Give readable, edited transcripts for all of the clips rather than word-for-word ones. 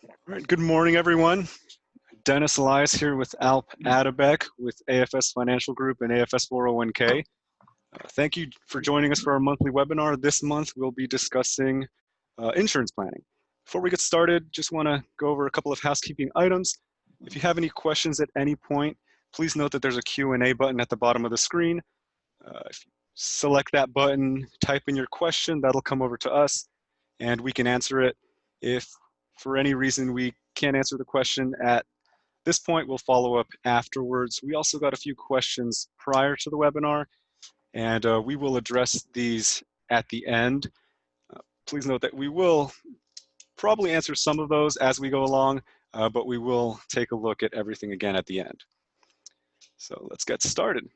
All right, good morning, everyone. Dennis Elias here with Alp Adabek with AFS Financial Group and AFS 401k. Thank you for joining us for our monthly webinar. This month, we'll be discussing insurance planning. Before we get started, just want to go over a couple of housekeeping items. If you have any questions at any point, please note that there's a Q&A button at the bottom of the screen. If you select that button, type in your question, that'll come over to us, and we can answer it. If for any reason we can't answer the question at this point, we'll follow up afterwards. We also got a few questions prior to the webinar, and we will address these at the end. Please note that we will probably answer some of those as we go along, but we will take a look at everything again at the end. So let's get started.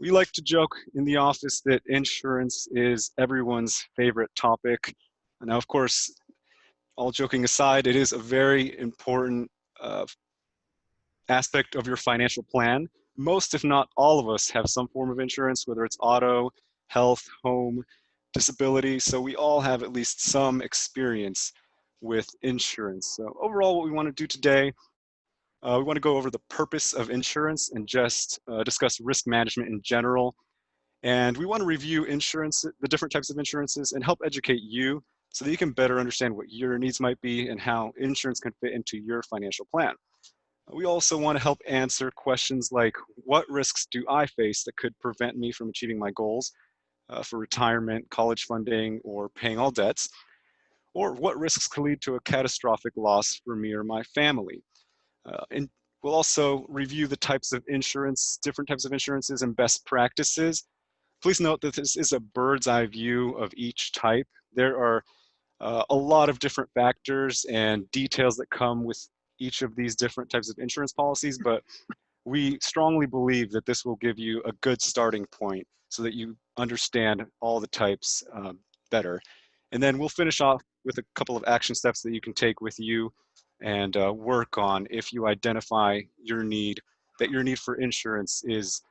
We like to joke in the office that insurance is everyone's favorite topic. Now, of course, all joking aside, it is a very important aspect of your financial plan. Most, if not all of us, have some form of insurance, whether it's auto, health, home, disability. So we all have at least some experience with insurance. So overall, what we want to do today, we want to go over the purpose of insurance and just discuss risk management in general. And we want to review insurance, the different types of insurances, and help educate you so that you can better understand what your needs might be and how insurance can fit into your financial plan. We also want to help answer questions like, what risks do I face that could prevent me from achieving my goals for retirement, college funding, or paying all debts? Or what risks could lead to a catastrophic loss for me or my family? And we'll also review the types of insurance, different types of insurances and best practices. Please note that this is a bird's eye view of each type. There are a lot of different factors and details that come with each of these different types of insurance policies, but we strongly believe that this will give you a good starting point so that you understand all the types better. And then we'll finish off with a couple of action steps that you can take with you and work on if you identify your need, that your need for insurance is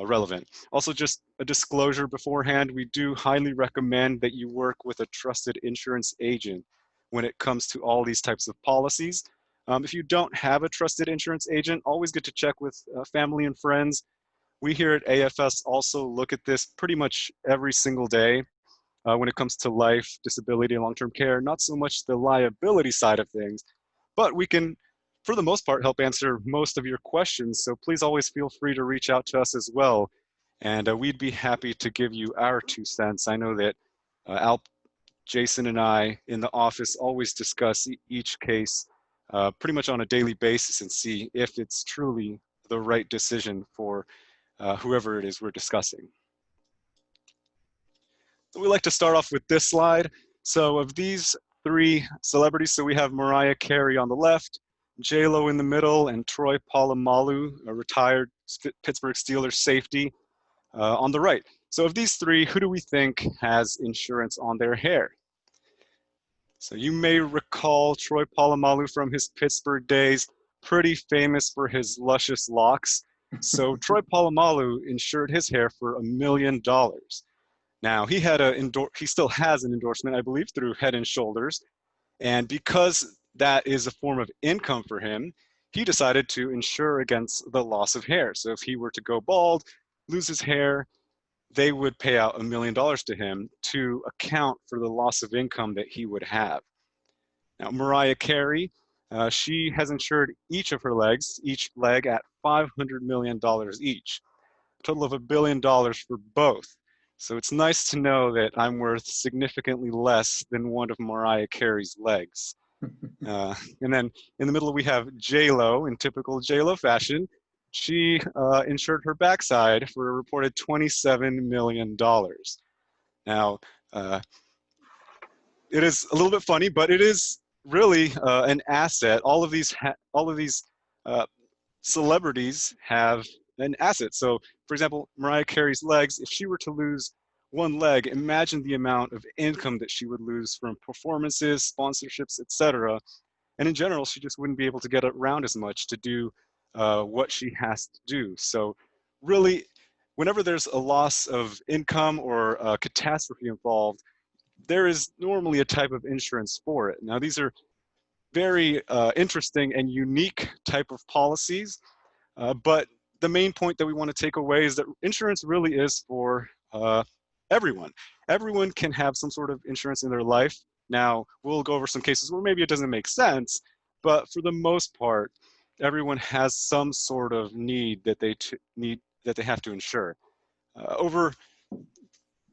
relevant. Also, just a disclosure beforehand, we do highly recommend that you work with a trusted insurance agent when it comes to all these types of policies. If you don't have a trusted insurance agent, always good to check with family and friends. We here at AFS also look at this pretty much every single day when it comes to life, disability, and long-term care. Not so much the liability side of things, but we can, for the most part, help answer most of your questions. So please always feel free to reach out to us as well. And we'd be happy to give you our 2 cents. I know that Alp, Jason, and I in the office always discuss each case pretty much on a daily basis and see if it's truly the right decision for whoever it is we're discussing. We like to start off with this slide. So of these 3 celebrities, so we have Mariah Carey on the left, J-Lo in the middle, and Troy Polamalu, a retired Pittsburgh Steelers safety, on the right. So of these 3, who do we think has insurance on their hair? So you may recall Troy Polamalu from his Pittsburgh days, pretty famous for his luscious locks. So Troy Polamalu insured his hair for $1 million. Now he still has an endorsement, I believe, through Head and Shoulders. And because that is a form of income for him, he decided to insure against the loss of hair. So if he were to go bald, lose his hair, they would pay out $1 million to him to account for the loss of income that he would have. Now, Mariah Carey, she has insured each of her legs, each leg at $500 million each, a total of $1 billion for both. So it's nice to know that I'm worth significantly less than one of Mariah Carey's legs. And then in the middle, we have J-Lo in typical J-Lo fashion. She insured her backside for a reported $27 million. Now, it is a little bit funny, but it is really an asset. All of these celebrities have an asset. So, for example, Mariah Carey's legs, if she were to lose one leg, imagine the amount of income that she would lose from performances, sponsorships, etc. And in general, she just wouldn't be able to get around as much to do what she has to do. So really, whenever there's a loss of income or a catastrophe involved, there is normally a type of insurance for it. Now, these are very interesting and unique type of policies. But the main point that we want to take away is that insurance really is for everyone. Everyone can have some sort of insurance in their life. Now, we'll go over some cases where maybe it doesn't make sense, but for the most part, everyone has some sort of need that they have to insure. Over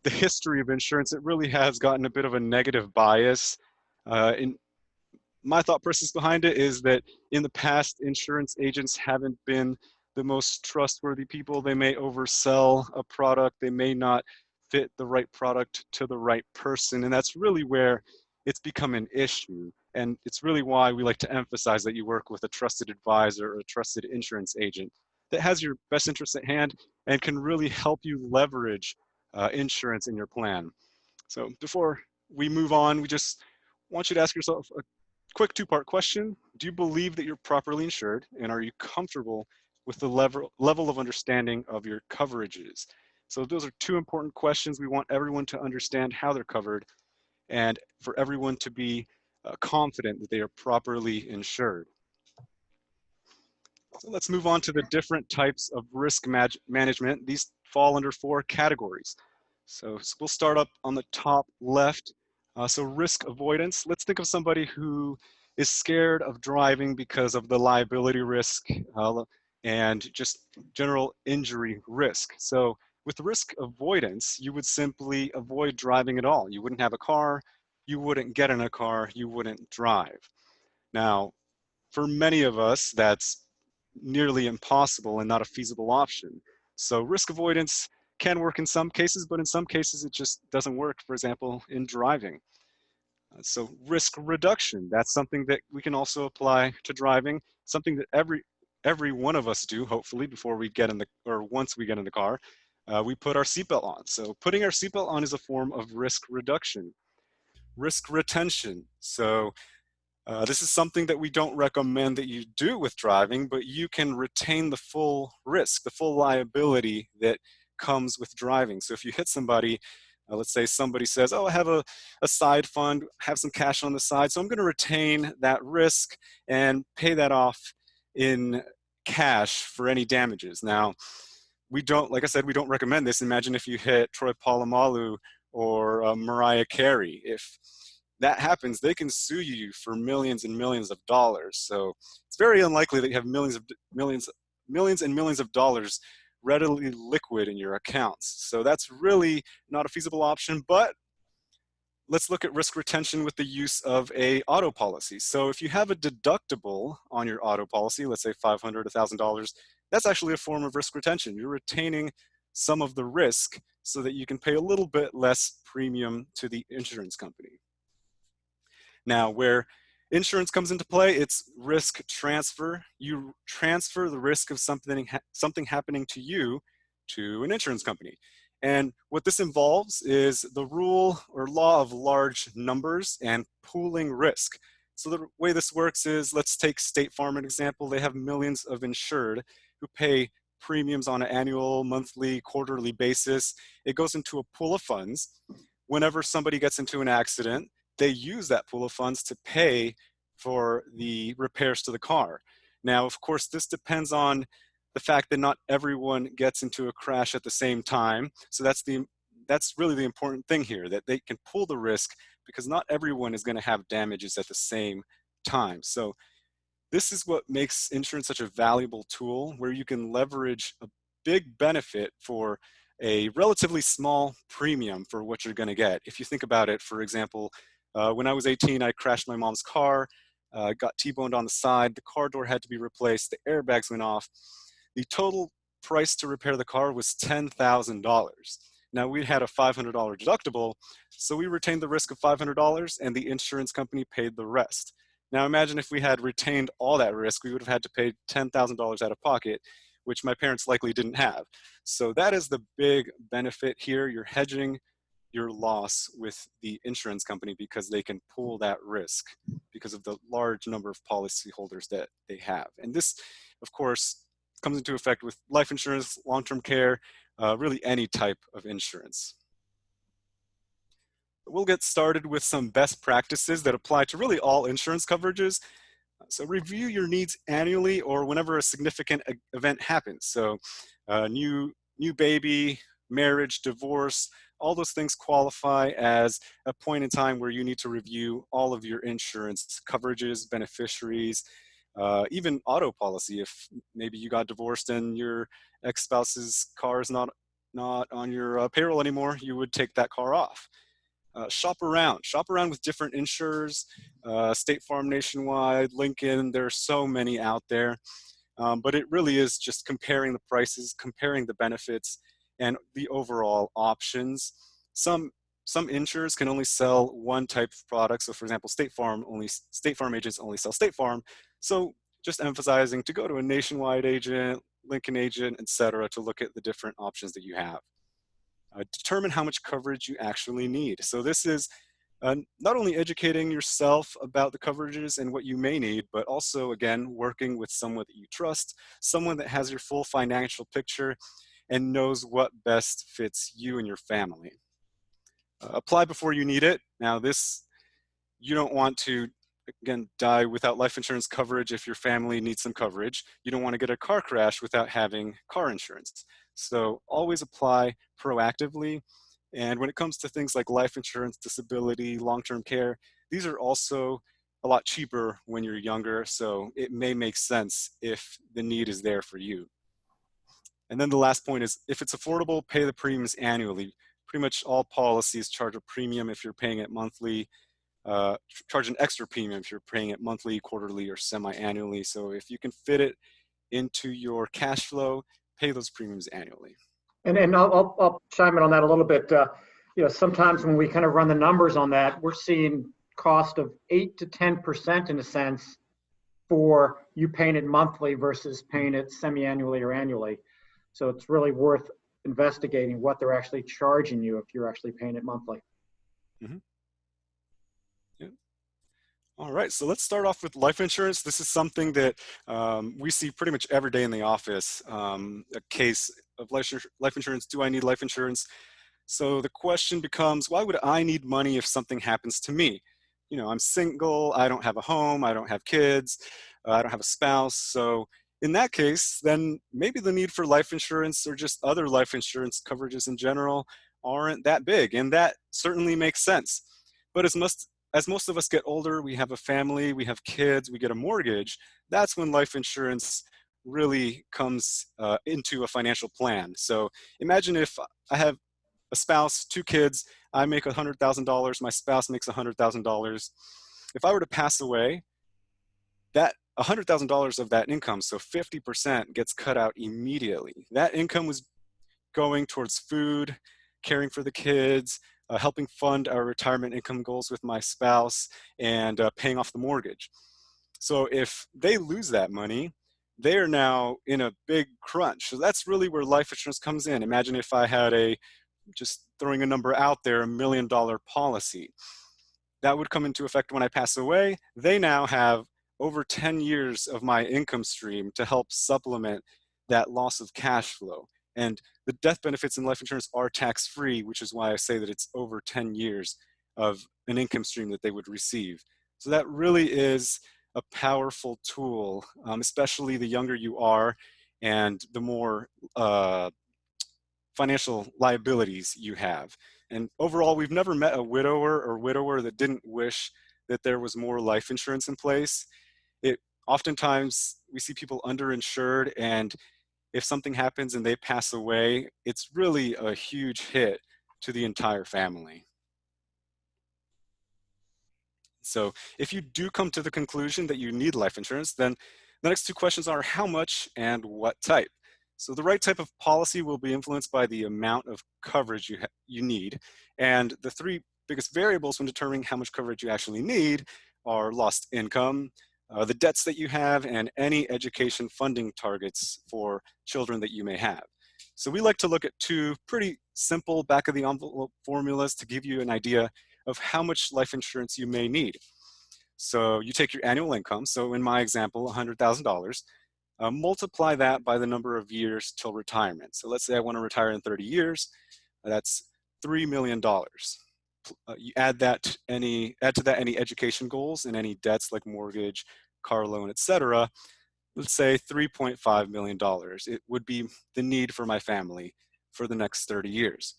the history of insurance, it really has gotten a bit of a negative bias. In my thought process behind it is that in the past, insurance agents haven't been the most trustworthy people. They may oversell a product, they may not fit the right product to the right person, and that's really where it's become an issue. And it's really why we like to emphasize that you work with a trusted advisor or a trusted insurance agent that has your best interests at hand and can really help you leverage insurance in your plan. So before we move on, we just want you to ask yourself a quick two-part question. Do you believe that you're properly insured, and are you comfortable with the level of understanding of your coverages? So those are two important questions. We want everyone to understand how they're covered and for everyone to be confident that they are properly insured. So let's move on to the different types of risk management. These fall under four categories. So we'll start up on the top left. So risk avoidance. Let's think of somebody who is scared of driving because of the liability risk and just general injury risk. So with risk avoidance, you would simply avoid driving at all. You wouldn't have a car, you wouldn't get in a car, you wouldn't drive. Now, for many of us, that's nearly impossible and not a feasible option. So risk avoidance can work in some cases, but in some cases it just doesn't work, for example, in driving. So risk reduction, that's something that we can also apply to driving, something that every one of us do, hopefully, before we get in the, or once we get in the car, we put our seatbelt on. So putting our seatbelt on is a form of risk reduction. Risk retention. So this is something that we don't recommend that you do with driving, but you can retain the full risk, the full liability that comes with driving. So if you hit somebody, let's say somebody says, oh, I have a side fund, have some cash on the side, so I'm going to retain that risk and pay that off in cash for any damages. Now, we don't, like I said, we don't recommend this. Imagine if you hit Troy Polamalu or Mariah Carey. If that happens, they can sue you for millions and millions of dollars. So it's very unlikely that you have millions and millions of dollars readily liquid in your accounts. So that's really not a feasible option, but let's look at risk retention with the use of a auto policy. So if you have a deductible on your auto policy, let's say $500, $1,000, that's actually a form of risk retention. You're retaining some of the risk so that you can pay a little bit less premium to the insurance company. Now, where insurance comes into play, it's risk transfer. You transfer the risk of something happening to you to an insurance company. And what this involves is the rule or law of large numbers and pooling risk. So the way this works is, let's take State Farm an example. They have millions of insured who pay premiums on an annual, monthly, quarterly basis. It goes into a pool of funds. Whenever somebody gets into an accident, they use that pool of funds to pay for the repairs to the car. Now, of course, this depends on the fact that not everyone gets into a crash at the same time. So that's really the important thing here, that they can pool the risk because not everyone is going to have damages at the same time. So this is what makes insurance such a valuable tool, where you can leverage a big benefit for a relatively small premium for what you're going to get. If you think about it, for example, when I was 18, I crashed my mom's car, got T-boned on the side, the car door had to be replaced, the airbags went off. The total price to repair the car was $10,000. Now, we had a $500 deductible, so we retained the risk of $500 and the insurance company paid the rest. Now, imagine if we had retained all that risk, we would have had to pay $10,000 out of pocket, which my parents likely didn't have. So that is the big benefit here. You're hedging your loss with the insurance company because they can pool that risk because of the large number of policyholders that they have. And this, of course, comes into effect with life insurance, long-term care, really any type of insurance. We'll get started with some best practices that apply to really all insurance coverages. So review your needs annually or whenever a significant event happens. So new baby, marriage, divorce, all those things qualify as a point in time where you need to review all of your insurance coverages, beneficiaries, even auto policy. If maybe you got divorced and your ex-spouse's car is not on your payroll anymore, you would take that car off. Shop around with different insurers, State Farm, Nationwide, Lincoln. There are so many out there, but it really is just comparing the prices, comparing the benefits, and the overall options. Some insurers can only sell one type of product. So, for example, State Farm agents only sell State Farm. So, just emphasizing to go to a Nationwide agent, Lincoln agent, etc., to look at the different options that you have. Determine how much coverage you actually need. So this is not only educating yourself about the coverages and what you may need, but also, again, working with someone that you trust, someone that has your full financial picture and knows what best fits you and your family. Apply before you need it. Now, you don't want to, again, die without life insurance coverage if your family needs some coverage. You don't want to get a car crash without having car insurance. So always apply proactively. And when it comes to things like life insurance, disability, long-term care, these are also a lot cheaper when you're younger. So it may make sense if the need is there for you. And then the last point is, if it's affordable, pay the premiums annually. Pretty much all policies charge a premium if you're paying it monthly. Charge an extra premium if you're paying it monthly, quarterly, or semi-annually. So if you can fit it into your cash flow, pay those premiums annually. And I'll chime in on that a little bit. Sometimes when we kind of run the numbers on that, we're seeing cost of 8 to 10% in a sense for you paying it monthly versus paying it semi-annually or annually. So it's really worth investigating what they're actually charging you if you're actually paying it monthly. Mm-hmm. Yeah. All right, so let's start off with life insurance. This is something that we see pretty much every day in the office. A case of life insurance. Do I need life insurance? So the question becomes, why would I need money if something happens to me? I'm single, I don't have a home, I don't have kids, I don't have a spouse. So in that case, then maybe the need for life insurance or just other life insurance coverages in general aren't that big. And that certainly makes sense. But as most of us get older, we have a family, we have kids, we get a mortgage, that's when life insurance really comes into a financial plan. So imagine if I have a spouse, 2 kids, I make $100,000, my spouse makes $100,000. If I were to pass away, that $100,000 of that income, so 50%, gets cut out immediately. That income was going towards food, caring for the kids, helping fund our retirement income goals with my spouse, and paying off the mortgage. So if they lose that money, they are now in a big crunch. So that's really where life insurance comes in. Imagine if I had just throwing a number out there, $1 million policy. That would come into effect when I pass away. They now have over 10 years of my income stream to help supplement that loss of cash flow. And the death benefits in life insurance are tax-free, which is why I say that it's over 10 years of an income stream that they would receive. So that really is a powerful tool, especially the younger you are and the more financial liabilities you have. And overall, we've never met a widower or widower that didn't wish that there was more life insurance in place. Oftentimes, we see people underinsured, and if something happens and they pass away, it's really a huge hit to the entire family. So if you do come to the conclusion that you need life insurance, then the next 2 questions are how much and what type. So the right type of policy will be influenced by the amount of coverage you need. And the 3 biggest variables when determining how much coverage you actually need are lost income, the debts that you have, and any education funding targets for children that you may have. So we like to look at 2 pretty simple back of the envelope formulas to give you an idea of how much life insurance you may need. So you take your annual income, so in my example, $100,000, multiply that by the number of years till retirement. So let's say I want to retire in 30 years, that's $3 million. you add to that any education goals and any debts like mortgage, car loan, etc. Let's say $3.5 million. It would be the need for my family for the next 30 years.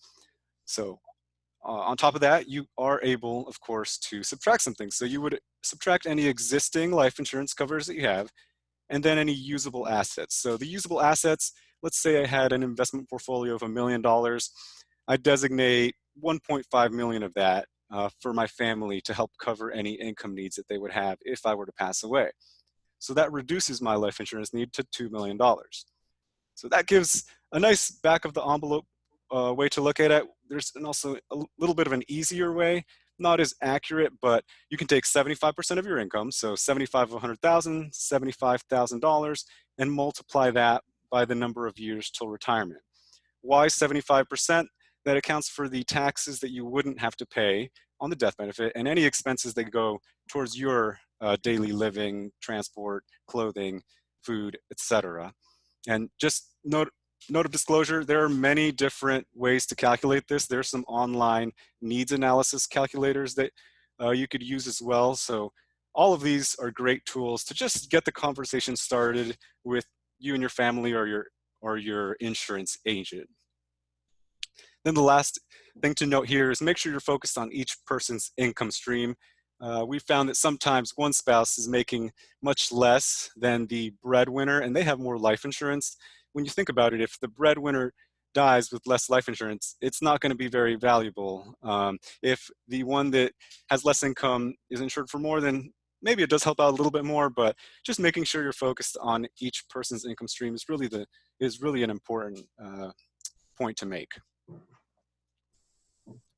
So on top of that, you are able, of course, to subtract some things. So you would subtract any existing life insurance covers that you have, and then any usable assets. So the usable assets, let's say I had an investment portfolio of $1 million. I designate 1.5 million of that for my family to help cover any income needs that they would have if I were to pass away. So that reduces my life insurance need to $2 million. So that gives a nice back of the envelope way to look at it. There's also a little bit of an easier way, not as accurate, but you can take 75% of your income, so 75 of 100,000, $75,000, and multiply that by the number of years till retirement. Why 75%? That accounts for the taxes that you wouldn't have to pay on the death benefit and any expenses that go towards your daily living, transport, clothing, food, etc. And just note of disclosure, there are many different ways to calculate this. There's some online needs analysis calculators that you could use as well. So all of these are great tools to just get the conversation started with you and your family or your insurance agent. Then the last thing to note here is make sure you're focused on each person's income stream. We found that sometimes one spouse is making much less than the breadwinner and they have more life insurance. When you think about it, if the breadwinner dies with less life insurance, it's not going to be very valuable. If the one that has less income is insured for more, then maybe it does help out a little bit more, but just making sure you're focused on each person's income stream is really an important point to make.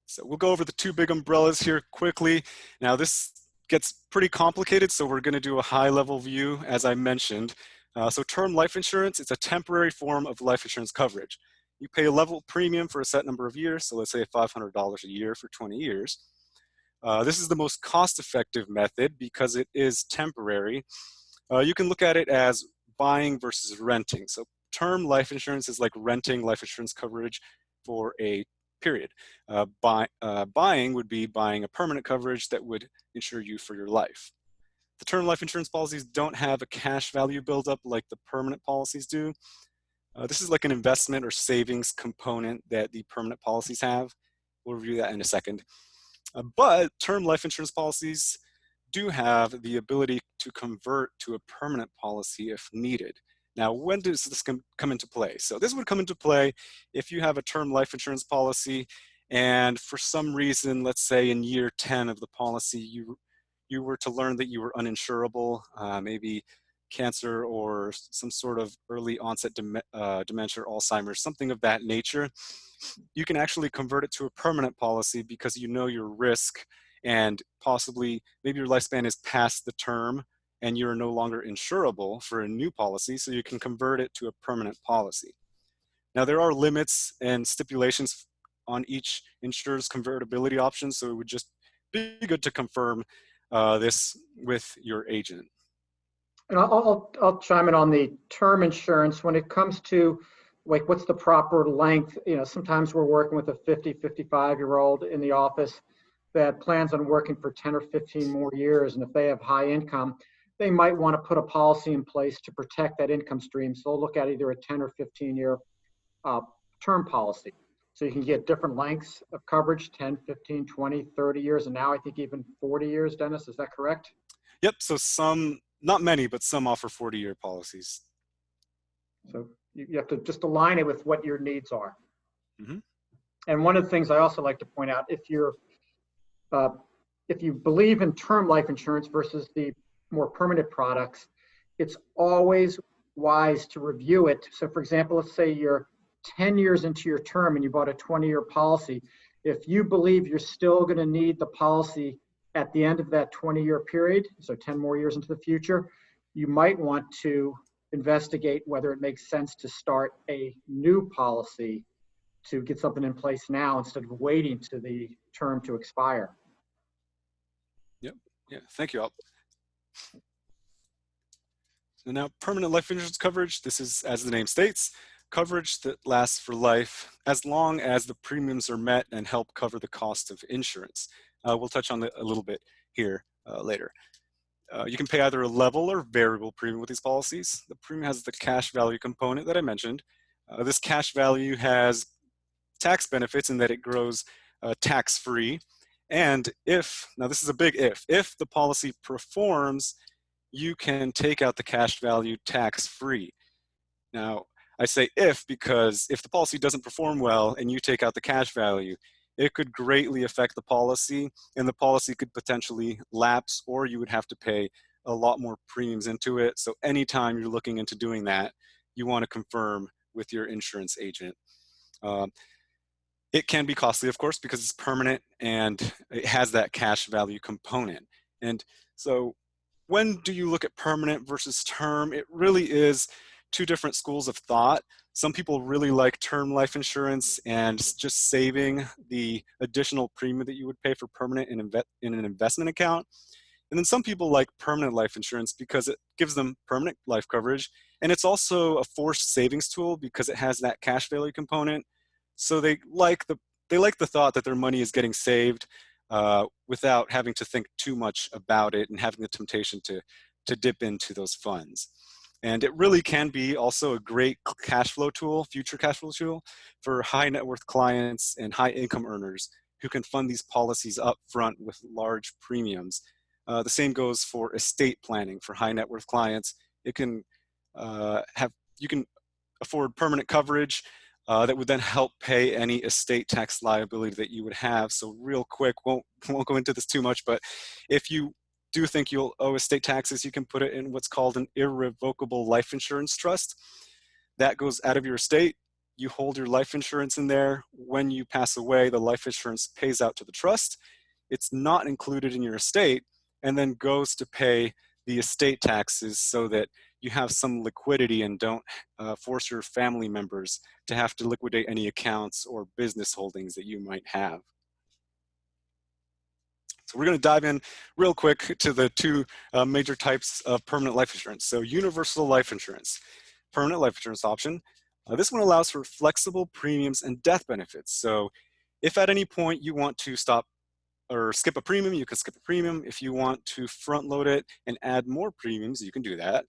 So we'll go over the two big umbrellas here quickly. Now this gets pretty complicated, so we're going to do a high-level view, as I mentioned. So term life insurance, it's a temporary form of life insurance coverage. You pay a level premium for a set number of years, so let's say $500 a year for 20 years. This is the most cost-effective method because it is temporary. You can look at it as buying versus renting. So term life insurance is like renting life insurance coverage for a period. Buying would be buying a permanent coverage that would insure you for your life. The term life insurance policies don't have a cash value buildup like the permanent policies do. This is like an investment or savings component that the permanent policies have. We'll review that in a second. But term life insurance policies do have the ability to convert to a permanent policy if needed. Now, when does this come into play? So this would come into play if you have a term life insurance policy and for some reason, let's say in year 10 of the policy, you were to learn that you were uninsurable, maybe cancer or some sort of early onset dementia, Alzheimer's, something of that nature. You can actually convert it to a permanent policy because you know your risk and possibly maybe your lifespan is past the term and you're no longer insurable for a new policy, so you can convert it to a permanent policy. Now, there are limits and stipulations on each insurer's convertibility option, so it would just be good to confirm this with your agent. And I'll chime in on the term insurance. When it comes to like what's the proper length, sometimes we're working with a 50, 55-year-old in the office that plans on working for 10 or 15 more years. And if they have high income, they might want to put a policy in place to protect that income stream. So they'll look at either a 10 or 15-year term policy. So you can get different lengths of coverage, 10, 15, 20, 30 years, and now I think even 40 years, Dennis, is that correct? Yep, so some, not many, but some offer 40-year policies. So you have to just align it with what your needs are. Mm-hmm. And one of the things I also like to point out, if you believe in term life insurance versus the more permanent products, it's always wise to review it. So for example, let's say you're 10 years into your term and you bought a 20-year policy. If you believe you're still going to need the policy at the end of that 20-year period, so 10 more years into the future, you might want to investigate whether it makes sense to start a new policy to get something in place now instead of waiting to the term to expire. Yep. Yeah. Thank you, Al. So now permanent life insurance coverage, this is, as the name states, coverage that lasts for life as long as the premiums are met and help cover the cost of insurance. We'll touch on it a little bit here later. You can pay either a level or variable premium with these policies. The premium has the cash value component that I mentioned. This cash value has tax benefits in that it grows tax-free. And now this is a big if the policy performs, you can take out the cash value tax-free. Now, I say if because if the policy doesn't perform well and you take out the cash value, it could greatly affect the policy and the policy could potentially lapse, or you would have to pay a lot more premiums into it. So anytime you're looking into doing that, you want to confirm with your insurance agent. It can be costly, of course, because it's permanent and it has that cash value component. And so when do you look at permanent versus term? It really is two different schools of thought. Some people really like term life insurance and just saving the additional premium that you would pay for permanent in an investment account. And then some people like permanent life insurance because it gives them permanent life coverage. And it's also a forced savings tool because it has that cash value component. So they like the thought that their money is getting saved without having to think too much about it and having the temptation to dip into those funds. And it really can be also a great cash flow tool, future cash flow tool for high net worth clients and high income earners who can fund these policies up front with large premiums. The same goes for estate planning for high net worth clients. It can you can afford permanent coverage that would then help pay any estate tax liability that you would have. So real quick, won't go into this too much, but if you do think you'll owe estate taxes, you can put it in what's called an irrevocable life insurance trust. That goes out of your estate. You hold your life insurance in there. When you pass away, the life insurance pays out to the trust. It's not included in your estate and then goes to pay the estate taxes so that you have some liquidity and don't force your family members to have to liquidate any accounts or business holdings that you might have. So we're going to dive in real quick to the two major types of permanent life insurance. So universal life insurance, permanent life insurance option. This one allows for flexible premiums and death benefits. So if at any point you want to stop or skip a premium, you can skip a premium. If you want to front load it and add more premiums, you can do that.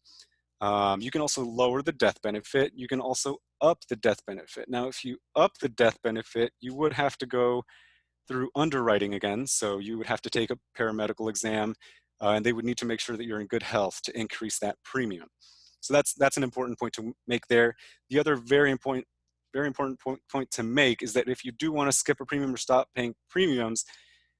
You can also lower the death benefit. You can also up the death benefit. Now, if you up the death benefit, you would have to go through underwriting again. So you would have to take a paramedical exam and they would need to make sure that you're in good health to increase that premium. So that's an important point to make there. The other very important point to make is that if you do want to skip a premium or stop paying premiums,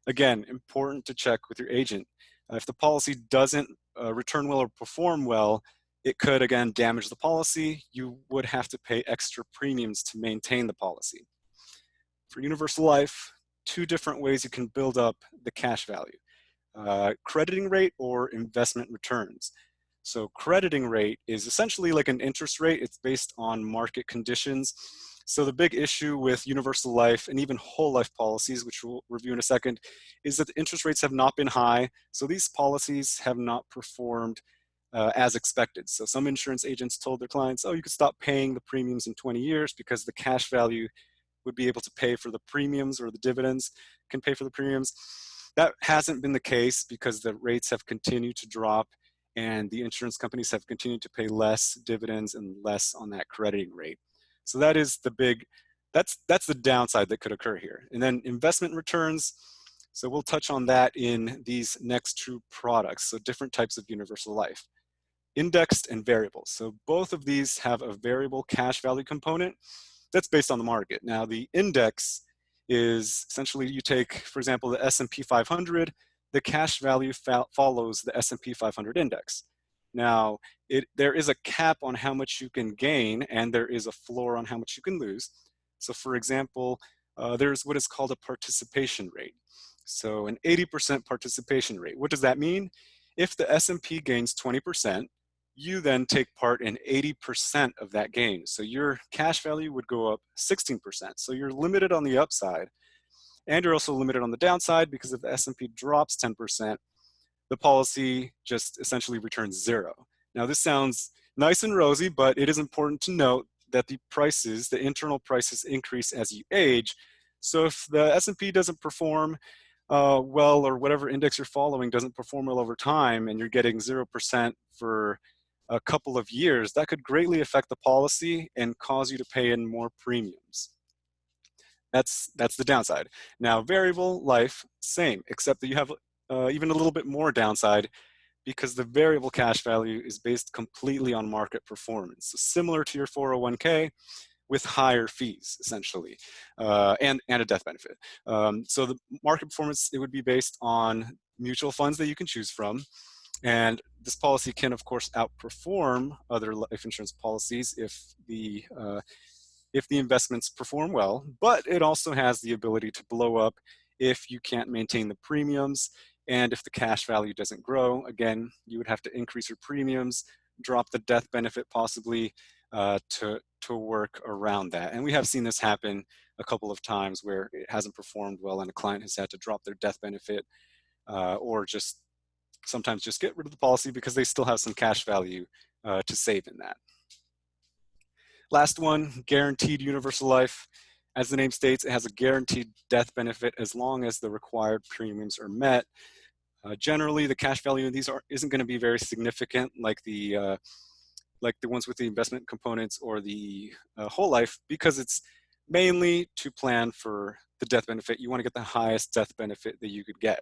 again, important to check with your agent. If the policy doesn't return well or perform well, it could, again, damage the policy. You would have to pay extra premiums to maintain the policy. For universal life, two different ways you can build up the cash value. Crediting rate or investment returns. So crediting rate is essentially like an interest rate. It's based on market conditions. So the big issue with universal life and even whole life policies, which we'll review in a second, is that the interest rates have not been high. So these policies have not performed as expected. So some insurance agents told their clients, oh, you could stop paying the premiums in 20 years because the cash value would be able to pay for the premiums, or the dividends can pay for the premiums. That hasn't been the case because the rates have continued to drop and the insurance companies have continued to pay less dividends and less on that crediting rate. So that is the big, that's the downside that could occur here. And then investment returns. So we'll touch on that in these next two products. So different types of universal life. Indexed and variable. So both of these have a variable cash value component that's based on the market. Now the index is essentially you take, for example, the S&P 500, the cash value follows the S&P 500 index. Now, there is a cap on how much you can gain and there is a floor on how much you can lose. So for example, there's what is called a participation rate. So an 80% participation rate. What does that mean? If the S&P gains 20%, you then take part in 80% of that gain. So your cash value would go up 16%. So you're limited on the upside and you're also limited on the downside because if the S&P drops 10%, the policy just essentially returns zero. Now this sounds nice and rosy, but it is important to note that the internal prices increase as you age. So if the S&P doesn't perform well, or whatever index you're following doesn't perform well over time, and you're getting 0% for a couple of years, that could greatly affect the policy and cause you to pay in more premiums. That's the downside. Now, variable life, same, except that you have even a little bit more downside, because the variable cash value is based completely on market performance. So similar to your 401k, with higher fees, essentially, and a death benefit. So the market performance, it would be based on mutual funds that you can choose from. And this policy can, of course, outperform other life insurance policies if the investments perform well, but it also has the ability to blow up if you can't maintain the premiums, and if the cash value doesn't grow. Again, you would have to increase your premiums, drop the death benefit possibly, to work around that. And we have seen this happen a couple of times where it hasn't performed well and a client has had to drop their death benefit, or just sometimes just get rid of the policy because they still have some cash value to save in that. Last one, guaranteed universal life. As the name states, it has a guaranteed death benefit as long as the required premiums are met. Generally, the cash value of these isn't going to be very significant, like the ones with the investment components or the whole life, because it's mainly to plan for the death benefit. You want to get the highest death benefit that you could get.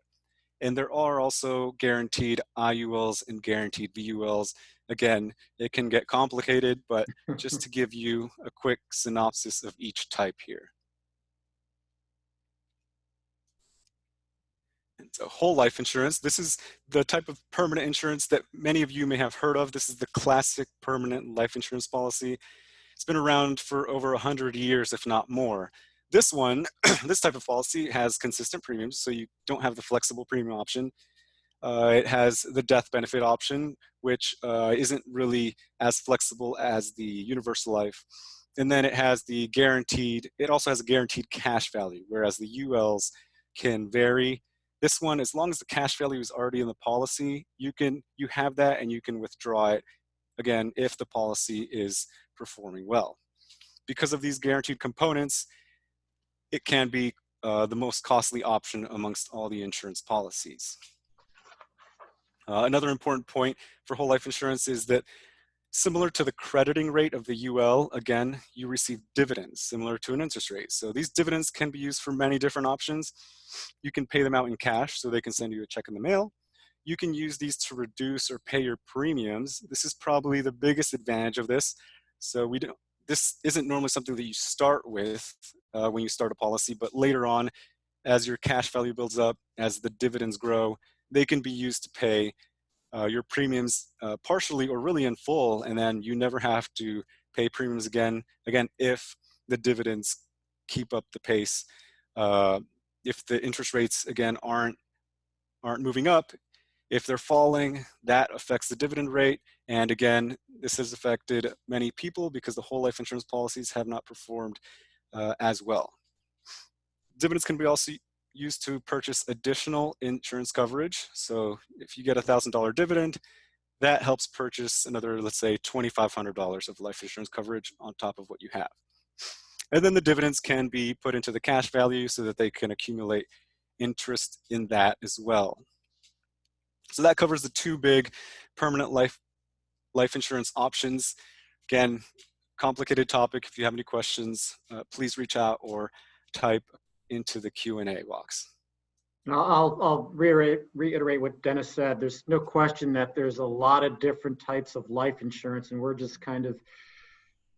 And there are also guaranteed IULs and guaranteed VULs. Again, it can get complicated, but just to give you a quick synopsis of each type here. And so whole life insurance, this is the type of permanent insurance that many of you may have heard of. This is the classic permanent life insurance policy. It's been around for over 100 years, if not more. This one, this type of policy has consistent premiums, so you don't have the flexible premium option. It has the death benefit option, which isn't really as flexible as the universal life. And then it has the guaranteed, it also has a guaranteed cash value, whereas the ULs can vary. This one, as long as the cash value is already in the policy, you have that and you can withdraw it, again, if the policy is performing well. Because of these guaranteed components, it can be the most costly option amongst all the insurance policies. Another important point for whole life insurance is that, similar to the crediting rate of the UL, again, you receive dividends similar to an interest rate. So these dividends can be used for many different options. You can pay them out in cash, so they can send you a check in the mail. You can use these to reduce or pay your premiums. This is probably the biggest advantage of this. So this isn't normally something that you start with when you start a policy, but later on, as your cash value builds up, as the dividends grow, they can be used to pay your premiums partially or really in full, and then you never have to pay premiums again, if the dividends keep up the pace. If the interest rates, again, aren't moving up, if they're falling, that affects the dividend rate. And again, this has affected many people because the whole life insurance policies have not performed as well. Dividends can be also used to purchase additional insurance coverage. So if you get a $1,000 dividend, that helps purchase another, let's say, $2,500 of life insurance coverage on top of what you have. And then the dividends can be put into the cash value so that they can accumulate interest in that as well. So that covers the two big permanent life insurance options. Again, complicated topic. If you have any questions, please reach out or type into the Q&A box. I'll reiterate what Dennis said. There's no question that there's a lot of different types of life insurance, and we're just kind of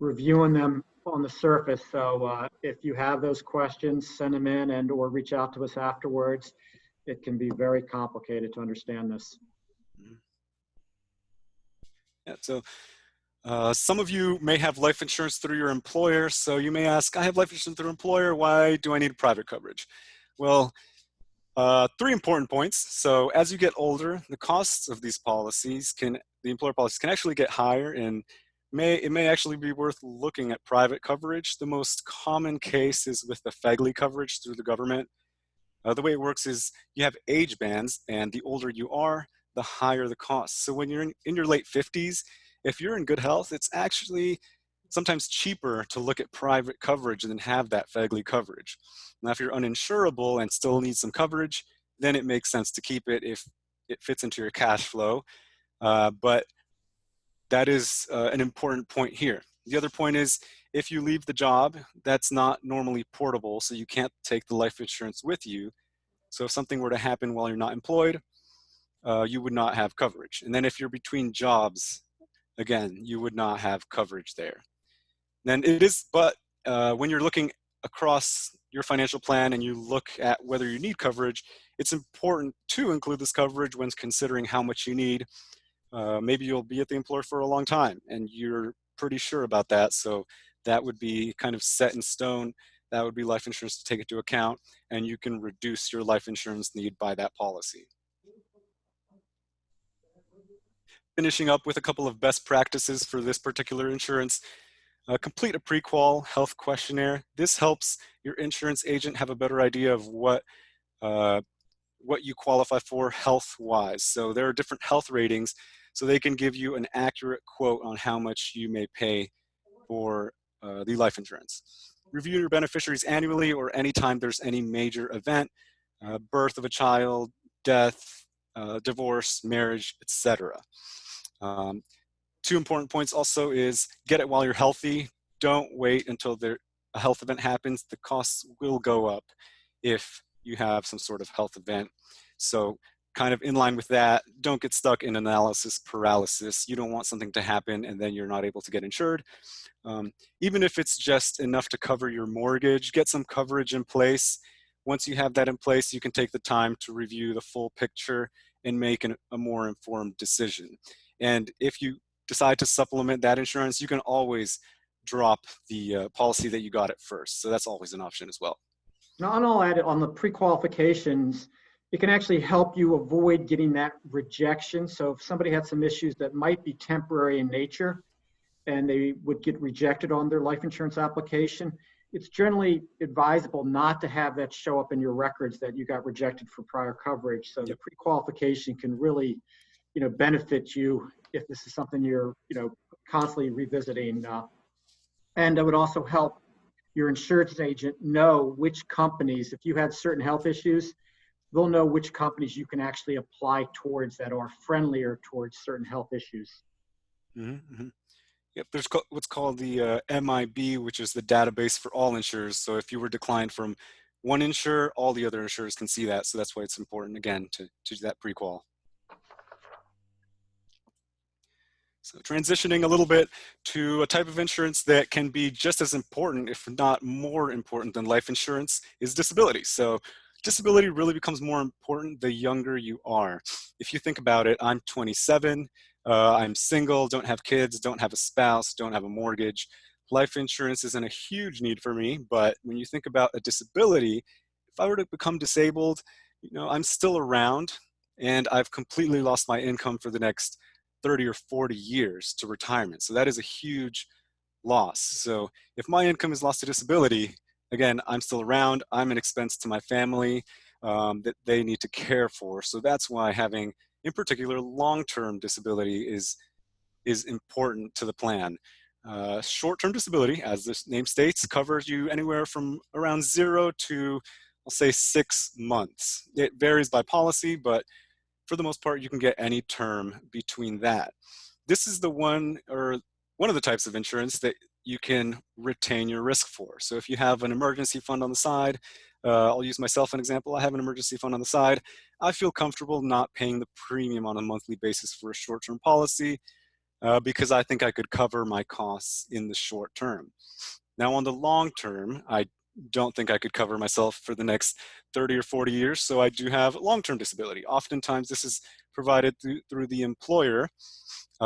reviewing them on the surface. So if you have those questions, send them in and or reach out to us afterwards. It can be very complicated to understand this. Yeah, so some of you may have life insurance through your employer. So you may ask, I have life insurance through employer. Why do I need private coverage? Well, three important points. So as you get older, the costs of these policies the employer policies can actually get higher, and it may actually be worth looking at private coverage. The most common case is with the FEGLI coverage through the government. The way it works is you have age bands, and the older you are, the higher the cost. So when you're in your late 50s, if you're in good health, it's actually sometimes cheaper to look at private coverage than have that FEGLI coverage. Now, if you're uninsurable and still need some coverage, then it makes sense to keep it if it fits into your cash flow. But that is an important point here. The other point is, if you leave the job, that's not normally portable, so you can't take the life insurance with you. So if something were to happen while you're not employed, you would not have coverage. And then if you're between jobs, again, you would not have coverage there. Then it is, but when you're looking across your financial plan and you look at whether you need coverage, it's important to include this coverage when considering how much you need. Maybe you'll be at the employer for a long time and you're pretty sure about that. So that would be kind of set in stone. That would be life insurance to take into account, and you can reduce your life insurance need by that policy. Finishing up with a couple of best practices for this particular insurance. Complete a pre-qual health questionnaire. This helps your insurance agent have a better idea of what you qualify for health-wise. So there are different health ratings, so they can give you an accurate quote on how much you may pay for the life insurance. Review your beneficiaries annually or anytime there's any major event, birth of a child, death, divorce, marriage, etc. Two important points also is get it while you're healthy. Don't wait until a health event happens. The costs will go up if you have some sort of health event. So kind of in line with that, don't get stuck in analysis paralysis. You don't want something to happen and then you're not able to get insured. Even if it's just enough to cover your mortgage, get some coverage in place. Once you have that in place, you can take the time to review the full picture and make a more informed decision. And if you decide to supplement that insurance, you can always drop the policy that you got at first. So that's always an option as well. Now, and I'll add it on the pre-qualifications, it can actually help you avoid getting that rejection. So if somebody had some issues that might be temporary in nature and they would get rejected on their life insurance application, it's generally advisable not to have that show up in your records that you got rejected for prior coverage. So the pre-qualification can really, benefit you if this is something you're, constantly revisiting. And it would also help your insurance agent know which companies, if you had certain health issues, they'll know which companies you can actually apply towards that are friendlier towards certain health issues. Mm-hmm, mm-hmm. Yep, there's what's called the MIB, which is the database for all insurers. So if you were declined from one insurer, all the other insurers can see that. So that's why it's important, again, to do that pre-qual. So transitioning a little bit to a type of insurance that can be just as important, if not more important than life insurance, is disability. So disability really becomes more important the younger you are. If you think about it, I'm 27, I'm single, don't have kids, don't have a spouse, don't have a mortgage. Life insurance isn't a huge need for me, but when you think about a disability, if I were to become disabled, I'm still around and I've completely lost my income for the next 30 or 40 years to retirement. So that is a huge loss. So if my income is lost to disability, again, I'm still around, I'm an expense to my family that they need to care for. So that's why having, in particular, long-term disability is important to the plan. Short-term disability, as this name states, covers you anywhere from around 0 to, I'll say, 6 months. It varies by policy, but for the most part, you can get any term between that. This is the one of the types of insurance that you can retain your risk for. So if you have an emergency fund on the side, I'll use myself as an example. I have an emergency fund on the side. I feel comfortable not paying the premium on a monthly basis for a short-term policy because I think I could cover my costs in the short term. Now on the long term, I don't think I could cover myself for the next 30 or 40 years, so I do have long-term disability. Oftentimes this is provided through the employer.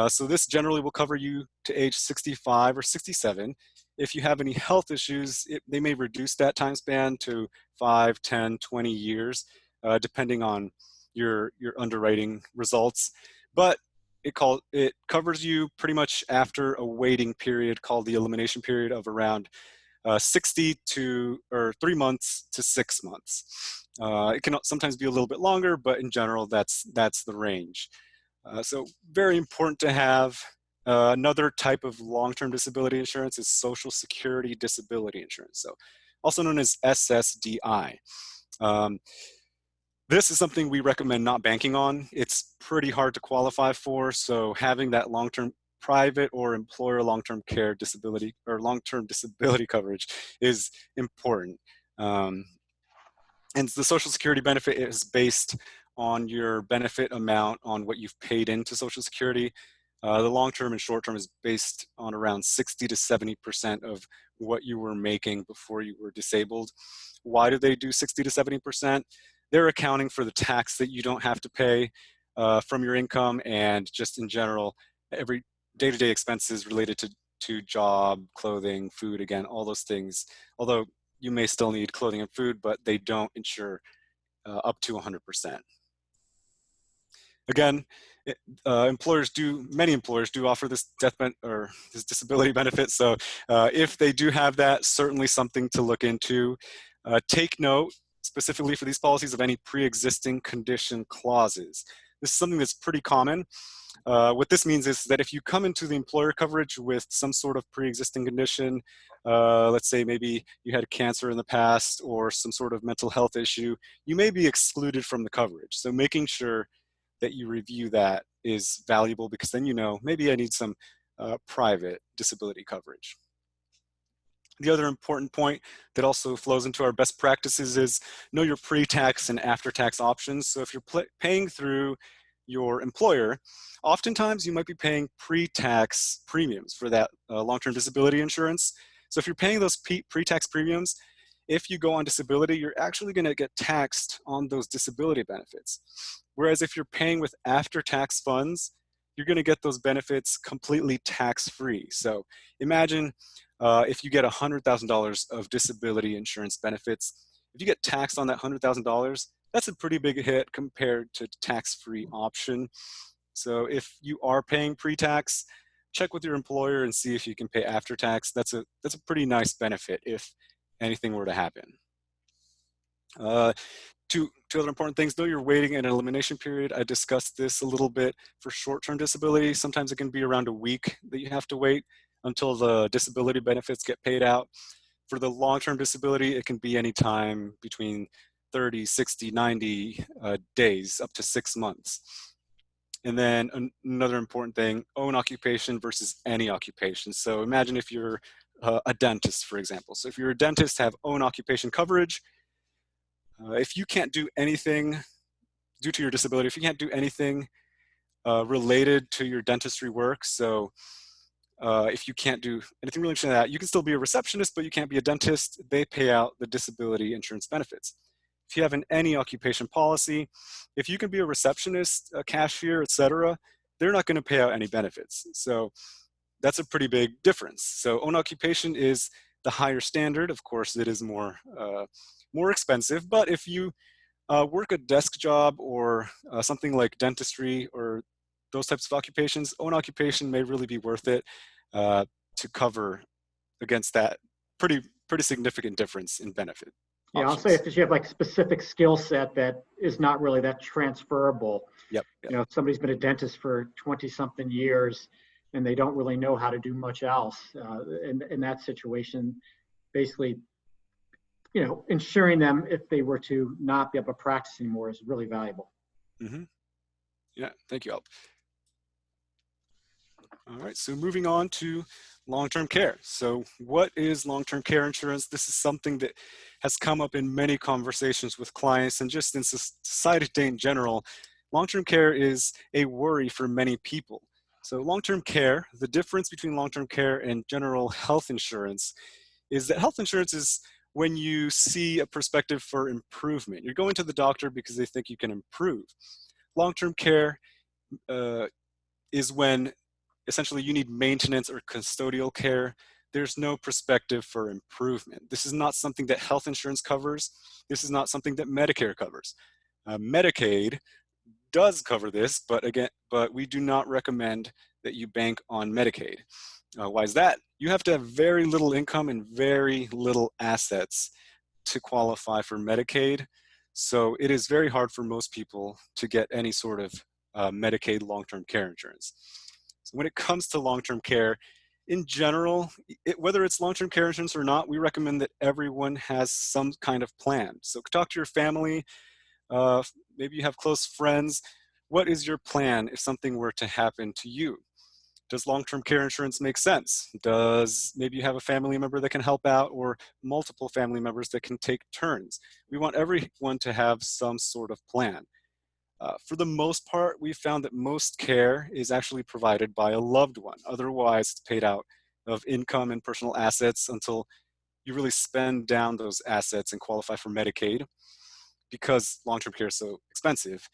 So this generally will cover you to age 65 or 67. If you have any health issues, they may reduce that time span to 5, 10, 20 years, depending on your underwriting results. But it covers you pretty much after a waiting period called the elimination period of around 60 to, or 3 months to 6 months. It can sometimes be a little bit longer, but in general, that's the range. So very important to have Another type of long-term disability insurance is Social Security Disability Insurance, so also known as SSDI. Um, this is something we recommend not banking on. It's pretty hard to qualify for, so having that long-term private or employer long-term care disability or long-term disability coverage is important. Um, and the Social Security benefit is based on your benefit amount on what you've paid into Social Security. The long-term and short-term is based on around 60 to 70% of what you were making before you were disabled. Why do they do 60 to 70%? They're accounting for the tax that you don't have to pay from your income, and just in general, every day-to-day expenses related to job, clothing, food, again, all those things. Although you may still need clothing and food, but they don't insure up to 100%. Again, many employers do offer this or this disability benefit. So if they do have that, certainly something to look into. Take note specifically for these policies of any pre-existing condition clauses. This is something that's pretty common. What this means is that if you come into the employer coverage with some sort of pre-existing condition, let's say maybe you had cancer in the past or some sort of mental health issue, you may be excluded from the coverage. So making sure that you review that is valuable, because then you know, maybe I need some private disability coverage. The other important point that also flows into our best practices is know your pre-tax and after-tax options. So if you're paying through your employer, oftentimes you might be paying pre-tax premiums for that long-term disability insurance. So if you're paying those pre-tax premiums, if you go on disability, you're actually going to get taxed on those disability benefits. Whereas if you're paying with after-tax funds, you're going to get those benefits completely tax-free. So imagine if you get $100,000 of disability insurance benefits, if you get taxed on that $100,000, that's a pretty big hit compared to tax-free option. So if you are paying pre-tax, check with your employer and see if you can pay after-tax. That's a pretty nice benefit if anything were to happen. Two other important things, know your waiting and elimination period. I discussed this a little bit for short-term disability. Sometimes it can be around a week that you have to wait until the disability benefits get paid out. For the long-term disability, it can be any time between 30, 60, 90 days, up to 6 months. And then another important thing, own occupation versus any occupation. So imagine if you're a dentist, for example. So if you're a dentist, have own occupation coverage. If you can't do anything due to your disability, if you can't do anything related to your dentistry work, so if you can't do anything related to that, you can still be a receptionist, but you can't be a dentist, they pay out the disability insurance benefits. If you have an any occupation policy, if you can be a receptionist, a cashier, etc., they're not going to pay out any benefits. So that's a pretty big difference. So own occupation is the higher standard. Of course, it is more expensive, but if you work a desk job or something like dentistry or those types of occupations, own occupation may really be worth it to cover against that pretty significant difference in benefit Yeah, options. I'll say if you have like specific skill set that is not really that transferable. Yep. You know, if somebody's been a dentist for 20 something years and they don't really know how to do much else, in that situation, basically, you know, ensuring them if they were to not be able to practice anymore is really valuable. Mm-hmm. Yeah, thank you, Alp. All right, so moving on to long-term care. So what is long-term care insurance? This is something that has come up in many conversations with clients and just in society today in general. Long-term care is a worry for many people. So long-term care, the difference between long-term care and general health insurance is that health insurance is when you see a perspective for improvement. You're going to the doctor because they think you can improve. Long-term care is when essentially you need maintenance or custodial care. There's no perspective for improvement. This is not something that health insurance covers. This is not something that Medicare covers. Medicaid does cover this, but we do not recommend that you bank on Medicaid. Why is that? You have to have very little income and very little assets to qualify for Medicaid. So it is very hard for most people to get any sort of Medicaid long-term care insurance. When it comes to long-term care, in general, whether it's long-term care insurance or not, we recommend that everyone has some kind of plan. So talk to your family, uh, maybe you have close friends. What is your plan if something were to happen to you? Does long-term care insurance make sense? Does maybe you have a family member that can help out, or multiple family members that can take turns? We want everyone to have some sort of plan. For the most part, we've found that most care is actually provided by a loved one. Otherwise, it's paid out of income and personal assets until you really spend down those assets and qualify for Medicaid, because long-term care is so expensive.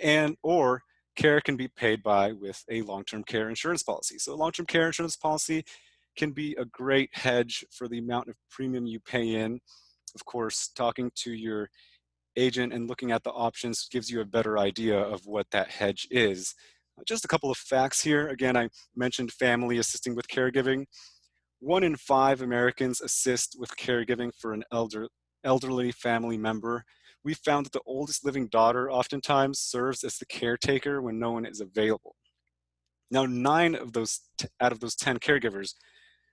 And or care can be paid by with a long-term care insurance policy. So a long-term care insurance policy can be a great hedge for the amount of premium you pay in. Of course, talking to your agent and looking at the options gives you a better idea of what that hedge is. Just a couple of facts here. Again, I mentioned family assisting with caregiving. 1 in 5 Americans assist with caregiving for an elderly family member. We found that the oldest living daughter oftentimes serves as the caretaker when no one is available. Now, 9 of those out of those 10 caregivers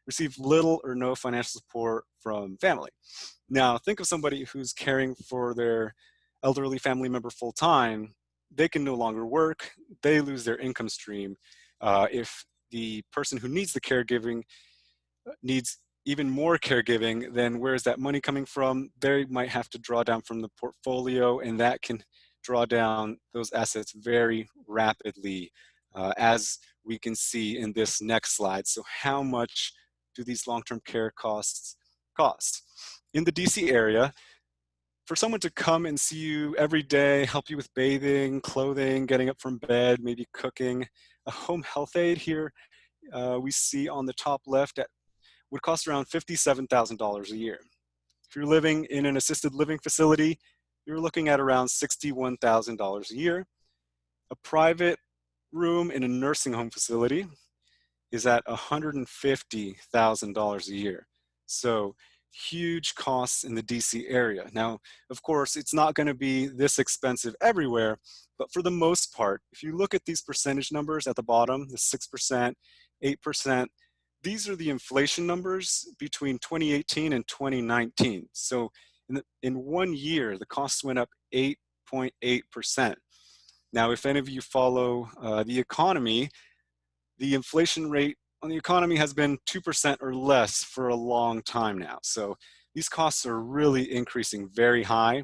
receive little or no financial support from family. Now, think of somebody who's caring for their elderly family member full time. They can no longer work, they lose their income stream. If the person who needs the caregiving needs even more caregiving, then where is that money coming from? They might have to draw down from the portfolio, and that can draw down those assets very rapidly, as we can see in this next slide. So how much do these long-term care costs cost? In the DC area, for someone to come and see you every day, help you with bathing, clothing, getting up from bed, maybe cooking, a home health aide here, we see on the top left would cost around $57,000 a year. If you're living in an assisted living facility, you're looking at around $61,000 a year. A private room in a nursing home facility is at $150,000 a year. So huge costs in the DC area. Now, of course, it's not going to be this expensive everywhere, but for the most part, if you look at these percentage numbers at the bottom, the 6%, 8%, these are the inflation numbers between 2018 and 2019. So in 1 year, the costs went up 8.8%. Now, if any of you follow the economy, the inflation rate on the economy has been 2% or less for a long time now. So these costs are really increasing very high,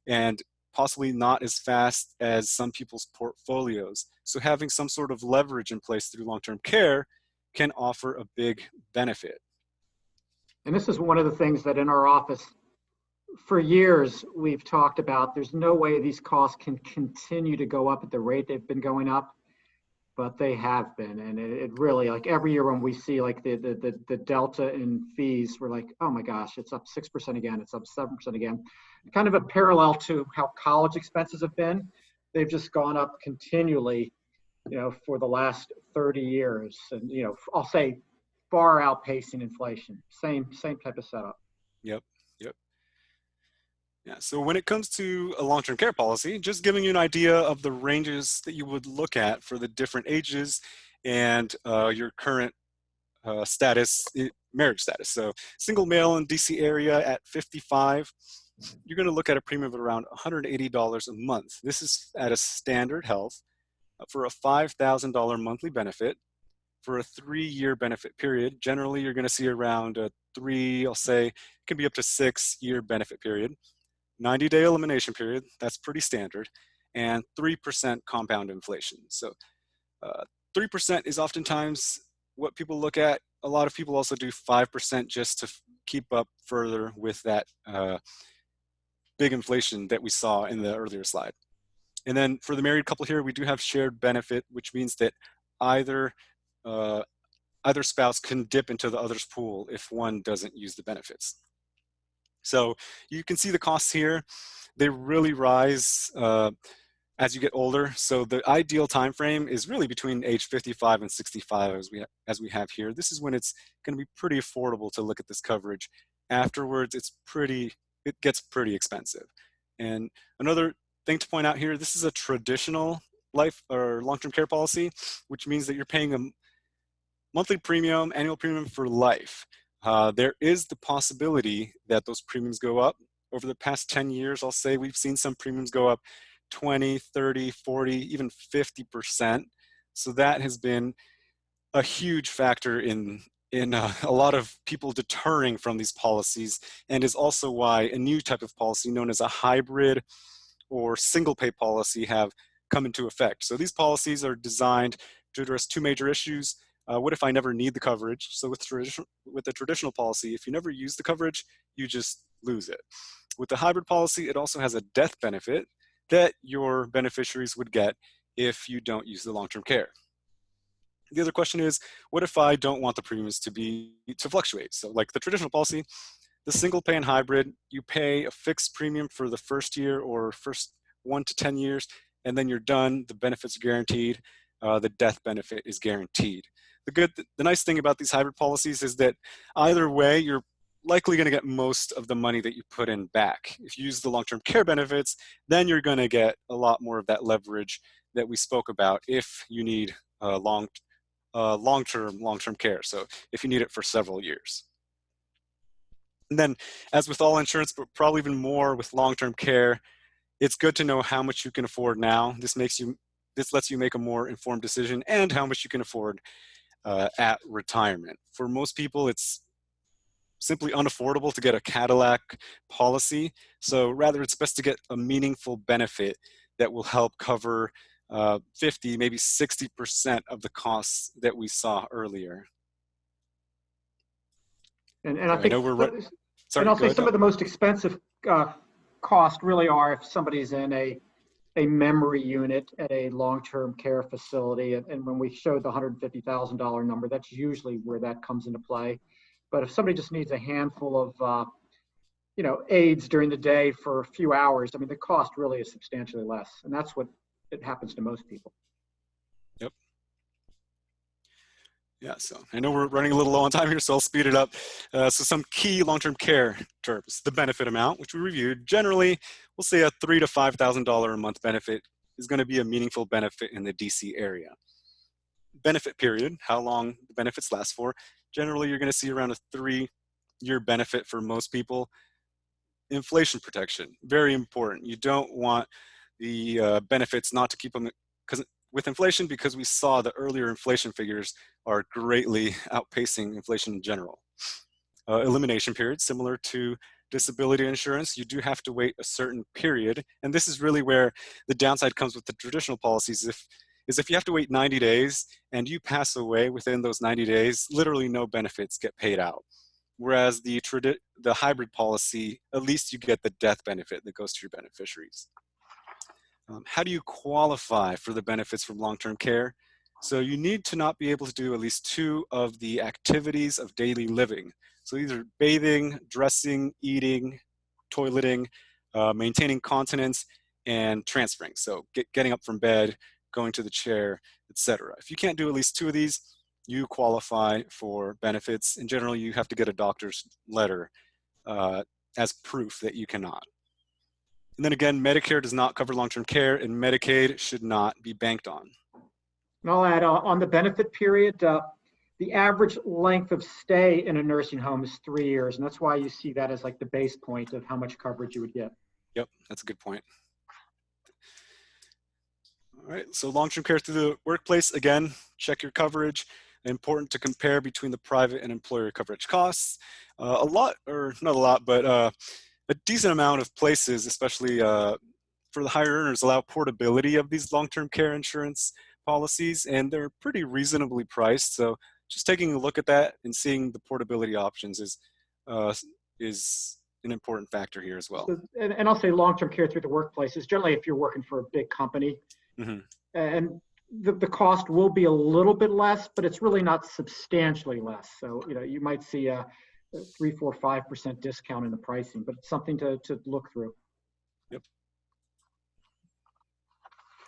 and possibly not as fast as some people's portfolios. So having some sort of leverage in place through long-term care can offer a big benefit. And this is one of the things that in our office for years we've talked about. There's no way these costs can continue to go up at the rate they've been going up, but they have been. And it really, like every year when we see like the delta in fees, we're like, oh my gosh, it's up 6% again, it's up 7% again. Kind of a parallel to how college expenses have been. They've just gone up continually, for the last 30 years. And, I'll say far outpacing inflation. Same type of setup. Yep. Yeah, so when it comes to a long-term care policy, just giving you an idea of the ranges that you would look at for the different ages and your current marriage status. So single male in DC area at 55, you're going to look at a premium of around $180 a month. This is at a standard health for a $5,000 monthly benefit for a 3-year benefit period. Generally, you're going to see around a 3, I'll say, it can be up to 6-year benefit period. 90-day elimination period, that's pretty standard, and 3% compound inflation. So 3% is oftentimes what people look at. A lot of people also do 5% just to keep up further with that big inflation that we saw in the earlier slide. And then for the married couple here, we do have shared benefit, which means that either spouse can dip into the other's pool if one doesn't use the benefits. So you can see the costs here. They really rise as you get older. So the ideal time frame is really between age 55 and 65 as we have here. This is when it's going to be pretty affordable to look at this coverage. Afterwards, it gets pretty expensive. And another thing to point out here, this is a traditional life or long-term care policy, which means that you're paying monthly premium, annual premium for life. There is the possibility that those premiums go up. Over the past 10 years, I'll say we've seen some premiums go up 20, 30, 40, even 50%. So that has been a huge factor in a lot of people deterring from these policies, and is also why a new type of policy known as a hybrid or single pay policy have come into effect. So these policies are designed to address two major issues. What if I never need the coverage? So with the traditional policy, if you never use the coverage, you just lose it. With the hybrid policy, it also has a death benefit that your beneficiaries would get if you don't use the long-term care. The other question is, what if I don't want the premiums to fluctuate? So like the traditional policy, the single pay and hybrid, you pay a fixed premium for the first year or first 1 to 10 years, and then you're done. The benefits are guaranteed. The death benefit is guaranteed. The nice thing about these hybrid policies is that either way, you're likely going to get most of the money that you put in back. If you use the long-term care benefits, then you're going to get a lot more of that leverage that we spoke about if you need long-term care. So if you need it for several years. And then, as with all insurance, but probably even more with long-term care, it's good to know how much you can afford now. This lets you make a more informed decision, and how much you can afford at retirement. For most people, it's simply unaffordable to get a Cadillac policy. So rather, it's best to get a meaningful benefit that will help cover 50, maybe 60% of the costs that we saw earlier. And So I think, sorry, and I'll go say ahead. some of the most expensive costs really are if somebody's in a memory unit at a long-term care facility. And when we showed the $150,000 number, that's usually where that comes into play. But if somebody just needs a handful of aids during the day for a few hours, I mean, the cost really is substantially less. And that's what it happens to most people. Yep. Yeah, so I know we're running a little low on time here, so I'll speed it up. So some key long-term care terms: the benefit amount, which we reviewed. Generally, we'll say a $3,000 to $5,000 a month benefit is going to be a meaningful benefit in the DC area. Benefit period, how long the benefits last for. Generally, you're going to see around a 3-year benefit for most people. Inflation protection, very important. You don't want the benefits not to keep them, because with inflation, because we saw the earlier inflation figures are greatly outpacing inflation in general. Elimination period, similar to disability insurance, you do have to wait a certain period. And this is really where the downside comes with the traditional policies. If you have to wait 90 days and you pass away within those 90 days, literally no benefits get paid out. Whereas the hybrid policy, at least you get the death benefit that goes to your beneficiaries. How do you qualify for the benefits from long-term care? So you need to not be able to do at least 2 of the activities of daily living. So either bathing, dressing, eating, toileting, maintaining continence, and transferring. So getting up from bed, going to the chair, etc. If you can't do at least 2 of these, you qualify for benefits. In general, you have to get a doctor's letter as proof that you cannot. And then again, Medicare does not cover long-term care, and Medicaid should not be banked on. And I'll add on the benefit period, the average length of stay in a nursing home is 3 years. And that's why you see that as like the base point of how much coverage you would get. Yep, that's a good point. All right, so long-term care through the workplace, again, check your coverage. Important to compare between the private and employer coverage costs. A lot, or not a lot, but a decent amount of places, especially for the higher earners, allow portability of these long-term care insurance policies, and they're pretty reasonably priced. So just taking a look at that and seeing the portability options is an important factor here as well. So, and I'll say long-term care through the workplace is generally if you're working for a big company. Mm-hmm. And the cost will be a little bit less, but it's really not substantially less. So, you might see a 3, 4, 5% discount in the pricing, but it's something to look through. Yep.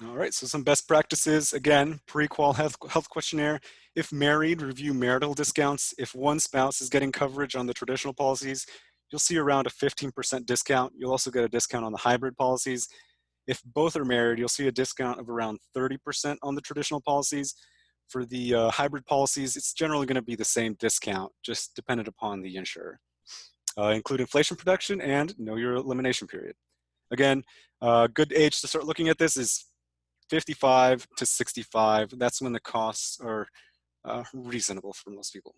All right, so some best practices. Again, pre-qual health questionnaire. If married, review marital discounts. If one spouse is getting coverage on the traditional policies, you'll see around a 15% discount. You'll also get a discount on the hybrid policies. If both are married, you'll see a discount of around 30% on the traditional policies. For the hybrid policies, it's generally going to be the same discount, just dependent upon the insurer. Include inflation protection and know your elimination period. Again, good age to start looking at this is 55 to 65. That's when the costs are reasonable for most people.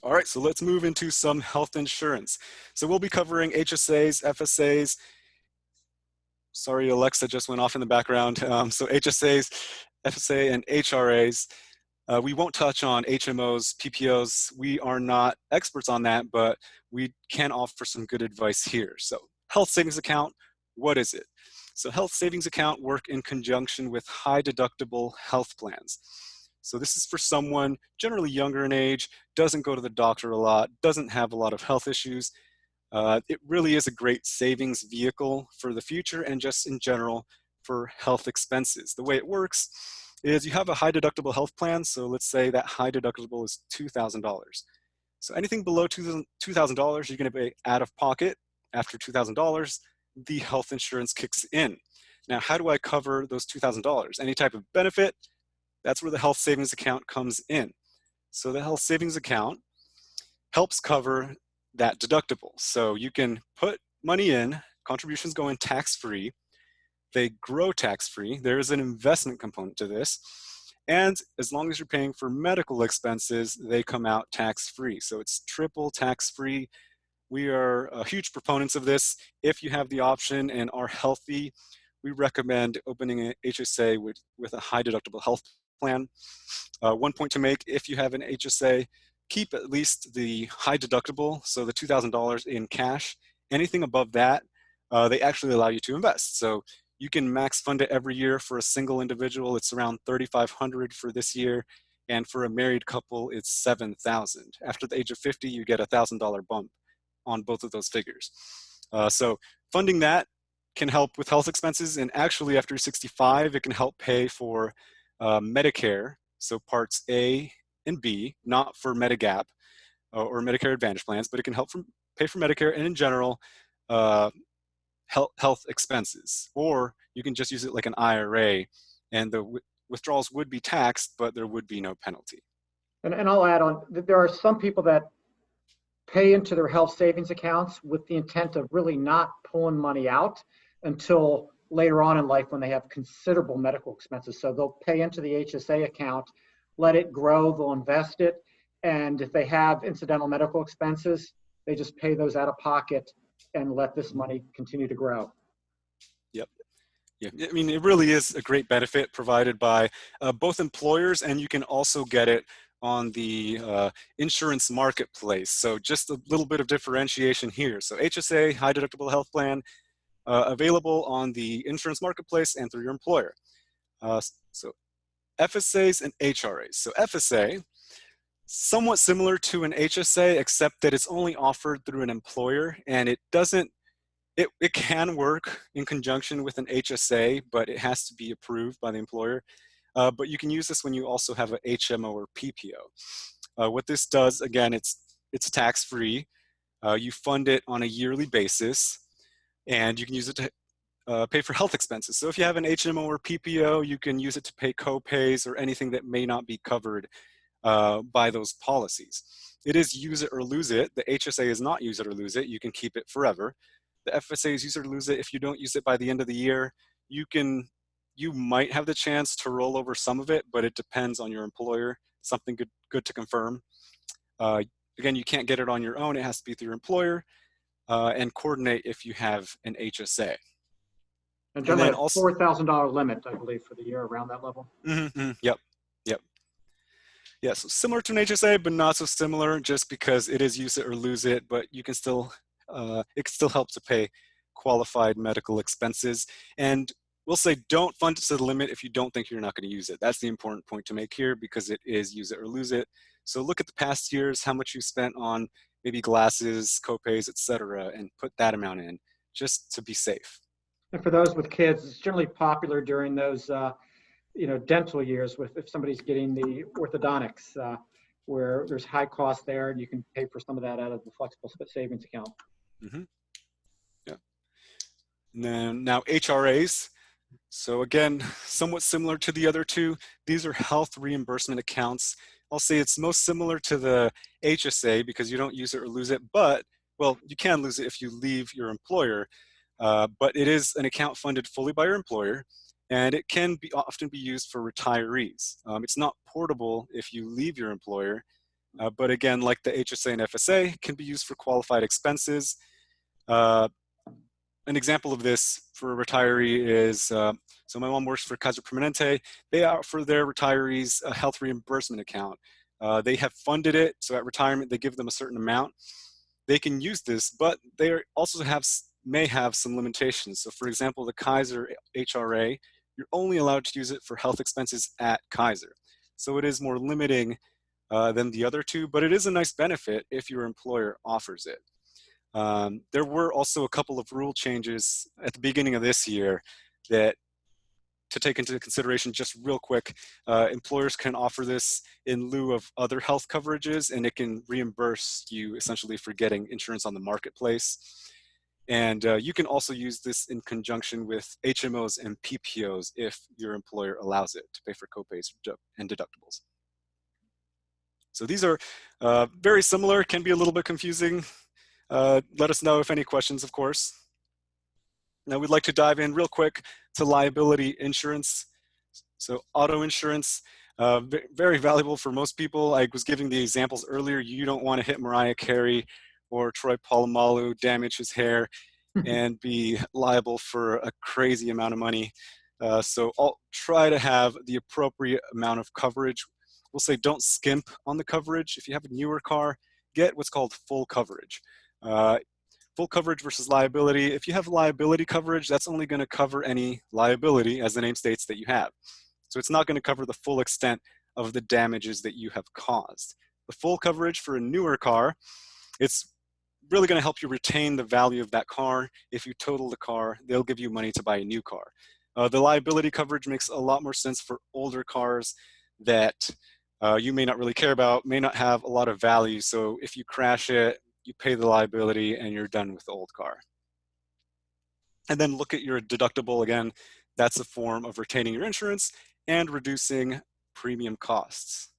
All right, so let's move into some health insurance. So we'll be covering HSAs, FSAs. Sorry, Alexa just went off in the background. So HSAs, FSA, and HRAs. We won't touch on HMOs, PPOs. We are not experts on that, but we can offer some good advice here. So health savings account, what is it? So health savings account work in conjunction with high deductible health plans. So this is for someone generally younger in age, doesn't go to the doctor a lot, doesn't have a lot of health issues. It really is a great savings vehicle for the future and just in general for health expenses. The way it works is you have a high deductible health plan. So let's say that high deductible is $2,000. So anything below $2,000, you're going to pay out of pocket. After $2,000, the health insurance kicks in. Now, how do I cover those $2,000? Any type of benefit? That's where the health savings account comes in. So the health savings account helps cover that deductible. So you can put money in, contributions go in tax-free, they grow tax-free. There is an investment component to this. And as long as you're paying for medical expenses, they come out tax-free. So it's triple tax-free. We are huge proponents of this. If you have the option and are healthy, we recommend opening an HSA with a high deductible health plan. One point to make, if you have an HSA, keep at least the high deductible, so the $2,000 in cash. Anything above that, they actually allow you to invest. So you can max fund it every year. For a single individual, it's around $3,500 for this year. And for a married couple, it's $7,000. After the age of 50, you get a $1,000 bump on both of those figures. So funding that can help with health expenses. And actually, after 65, it can help pay for Medicare. So parts A and B, not for Medigap or Medicare Advantage plans, but it can help pay for Medicare and in general, health expenses. Or you can just use it like an IRA, and the withdrawals would be taxed, but there would be no penalty. And I'll add on, there are some people that pay into their health savings accounts with the intent of really not pulling money out until later on in life when they have considerable medical expenses. So they'll pay into the HSA account, let it grow, they'll invest it, and if they have incidental medical expenses, they just pay those out of pocket and let this money continue to grow. Yep. Yeah, I mean, it really is a great benefit provided by both employers, and you can also get it on the insurance marketplace. So just a little bit of differentiation here. So HSA, high deductible health plan, available on the insurance marketplace and through your employer. So FSAs and HRAs. So FSA, somewhat similar to an HSA, except that it's only offered through an employer, and it can work in conjunction with an HSA, but it has to be approved by the employer. But you can use this when you also have a HMO or PPO. What this does, again, it's tax-free. You fund it on a yearly basis, and you can use it to pay for health expenses. So if you have an HMO or PPO, you can use it to pay co-pays or anything that may not be covered by those policies. It is use it or lose it. The HSA is not use it or lose it. You can keep it forever. The FSA is use it or lose it. If you don't use it by the end of the year, you might have the chance to roll over some of it, but it depends on your employer. Something good to confirm. Again, you can't get it on your own. It has to be through your employer, and coordinate if you have an HSA. And generally, a $4,000 limit, I believe, for the year around that level. Yep. Yeah, so similar to an HSA, but not so similar, just because it is use it or lose it, but you can still, it can still help to pay qualified medical expenses. And we'll say don't fund it to the limit if you don't think you're not going to use it. That's the important point to make here, because it is use it or lose it. So look at the past years, how much you spent on maybe glasses, co-pays, etc., and put that amount in just to be safe. And for those with kids, it's generally popular during those dental years if somebody's getting the orthodontics, where there's high cost there, and you can pay for some of that out of the flexible savings account. Yeah. And then now HRAs. So again, somewhat similar to the other two, these are health reimbursement accounts. I'll say it's most similar to the HSA because you don't use it or lose it, but, well, you can lose it if you leave your employer, but it is an account funded fully by your employer, and it can often be used for retirees. It's not portable if you leave your employer, but again, like the HSA and FSA, can be used for qualified expenses. Uh, an example of this for a retiree is, so my mom works for Kaiser Permanente. They offer their retirees a health reimbursement account. They have funded it, so at retirement they give them a certain amount. They can use this, but they also may have some limitations. So for example, the Kaiser HRA, you're only allowed to use it for health expenses at Kaiser. So it is more limiting than the other two, but it is a nice benefit if your employer offers it. There were also a couple of rule changes at the beginning of this year that, to take into consideration just real quick, employers can offer this in lieu of other health coverages, and it can reimburse you essentially for getting insurance on the marketplace. And you can also use this in conjunction with HMOs and PPOs if your employer allows it to pay for copays and deductibles. So these are very similar, can be a little bit confusing. Let us know if any questions, of course. Now we'd like to dive in real quick to liability insurance. So auto insurance, very valuable for most people. I was giving the examples earlier. You don't want to hit Mariah Carey or Troy Polamalu, damage his hair, and be liable for a crazy amount of money. So I'll try to have the appropriate amount of coverage. We'll say don't skimp on the coverage. If you have a newer car, get what's called full coverage. Full coverage versus liability. If you have liability coverage, that's only going to cover any liability, as the name states, that you have. So it's not going to cover the full extent of the damages that you have caused. The full coverage for a newer car, it's really going to help you retain the value of that car. If you total the car, they'll give you money to buy a new car. The liability coverage makes a lot more sense for older cars that you may not really care about, may not have a lot of value. So if you crash it, you pay the liability and you're done with the old car. And then look at your deductible. Again, that's a form of retaining your insurance and reducing premium costs.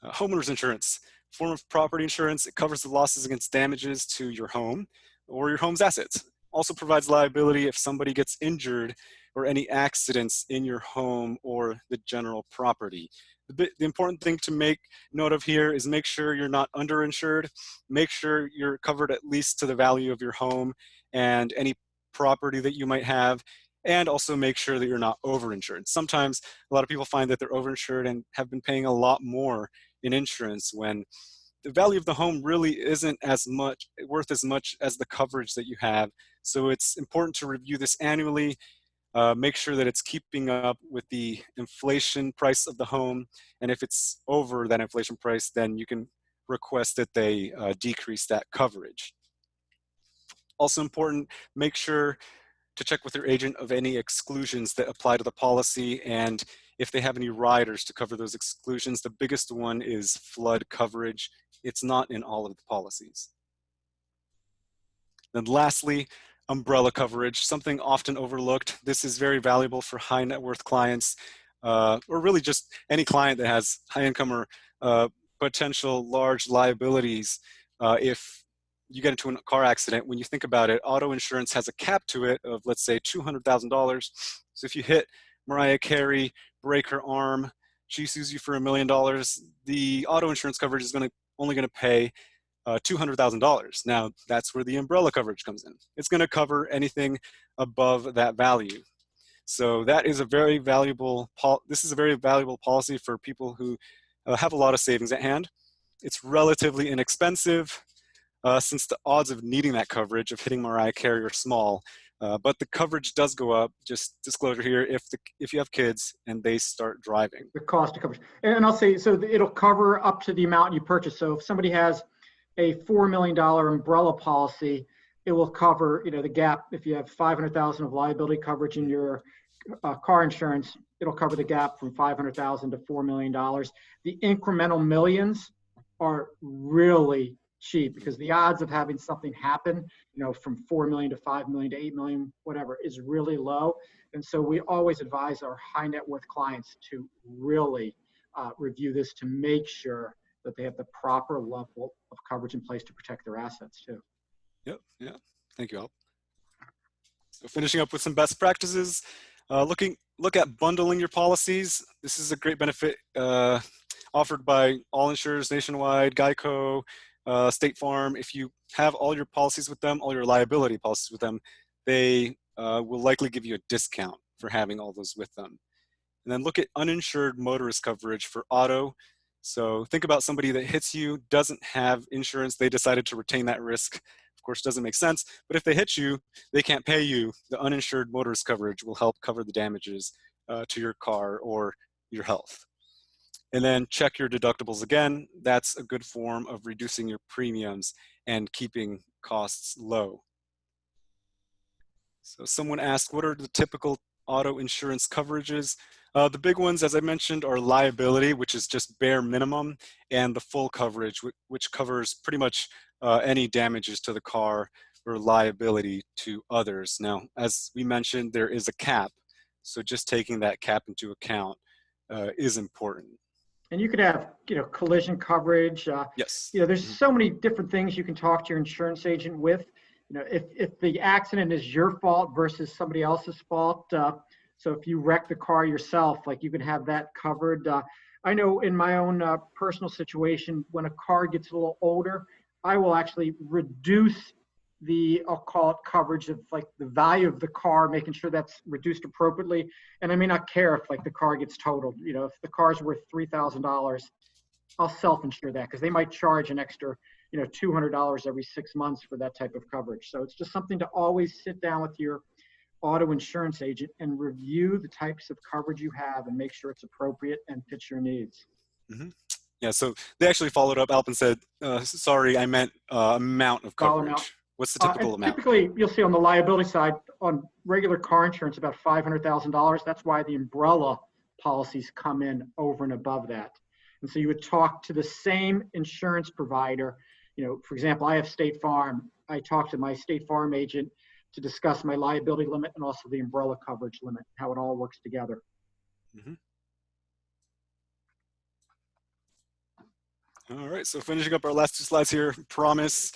Homeowners insurance, form of property insurance. It covers the losses against damages to your home or your home's assets. Also provides liability if somebody gets injured or any accidents in your home or the general property. The important thing to make note of here is make sure you're not underinsured. Make sure you're covered at least to the value of your home and any property that you might have, and also make sure that you're not overinsured. Sometimes a lot of people find that they're overinsured and have been paying a lot more in insurance when the value of the home really isn't as much worth as much as the coverage that you have. So it's important to review this annually. Make sure that it's keeping up with the inflation price of the home. And if it's over that inflation price, then you can request that they decrease that coverage. Also important, make sure to check with your agent of any exclusions that apply to the policy and if they have any riders to cover those exclusions. The biggest one is flood coverage. It's not in all of the policies. Then lastly, umbrella coverage, something often overlooked. This is very valuable for high net worth clients, or really just any client that has high income or potential large liabilities. If you get into a car accident, when you think about it, auto insurance has a cap to it of, let's say, $200,000. So if you hit Mariah Carey, break her arm, she sues you for $1 million, the auto insurance coverage is only going to pay $200,000. Now, that's where the umbrella coverage comes in. It's going to cover anything above that value. So that is a very valuable, this is a very valuable policy for people who have a lot of savings at hand. It's relatively inexpensive since the odds of needing that coverage, of hitting Mariah Carey, are small. But the coverage does go up, just disclosure here, if you have kids and they start driving. The cost of coverage. And I'll say, so it'll cover up to the amount you purchase. So if somebody has a $4 million umbrella policy, it will cover, the gap. If you have $500,000 of liability coverage in your car insurance, it'll cover the gap from $500,000 to $4 million. The incremental millions are really cheap because the odds of having something happen, from 4 million to 5 million to 8 million, whatever, is really low. And so we always advise our high net worth clients to really review this to make sure that they have the proper level of coverage in place to protect their assets too. Yep. Yeah. Thank you, Al. So finishing up with some best practices, look at bundling your policies. This is a great benefit offered by all insurers nationwide, Geico, State Farm. If you have all your policies with them, all your liability policies with them, they will likely give you a discount for having all those with them. And then look at uninsured motorist coverage for auto. So think about somebody that hits you, doesn't have insurance, they decided to retain that risk. Of course, doesn't make sense, but if they hit you, they can't pay you. The uninsured motorist coverage will help cover the damages to your car or your health. And then check your deductibles again. That's a good form of reducing your premiums and keeping costs low. So someone asked, what are the typical auto insurance coverages? The big ones, as I mentioned, are liability, which is just bare minimum, and the full coverage, which covers pretty much any damages to the car or liability to others. Now, as we mentioned, there is a cap, so just taking that cap into account is important. And you could have, collision coverage. Yes. There's so many different things you can talk to your insurance agent with. If the accident is your fault versus somebody else's fault. So if you wreck the car yourself, like you can have that covered. I know in my own personal situation, when a car gets a little older, I will actually reduce I'll call it coverage of like the value of the car, making sure that's reduced appropriately. And I may not care if like the car gets totaled. If the car's worth $3,000, I'll self-insure that because they might charge an extra, $200 every 6 months for that type of coverage. So it's just something to always sit down with your auto insurance agent and review the types of coverage you have and make sure it's appropriate and fits your needs. Mm-hmm. Yeah, so they actually followed up, Alp, and said, sorry, I meant amount of coverage. Amount. What's the typical amount? Typically, you'll see on the liability side, on regular car insurance, about $500,000. That's why the umbrella policies come in over and above that. And so you would talk to the same insurance provider. For example, I have State Farm. I talk to my State Farm agent to discuss my liability limit and also the umbrella coverage limit, how it all works together. Mm-hmm. All right, so finishing up our last two slides here, promise.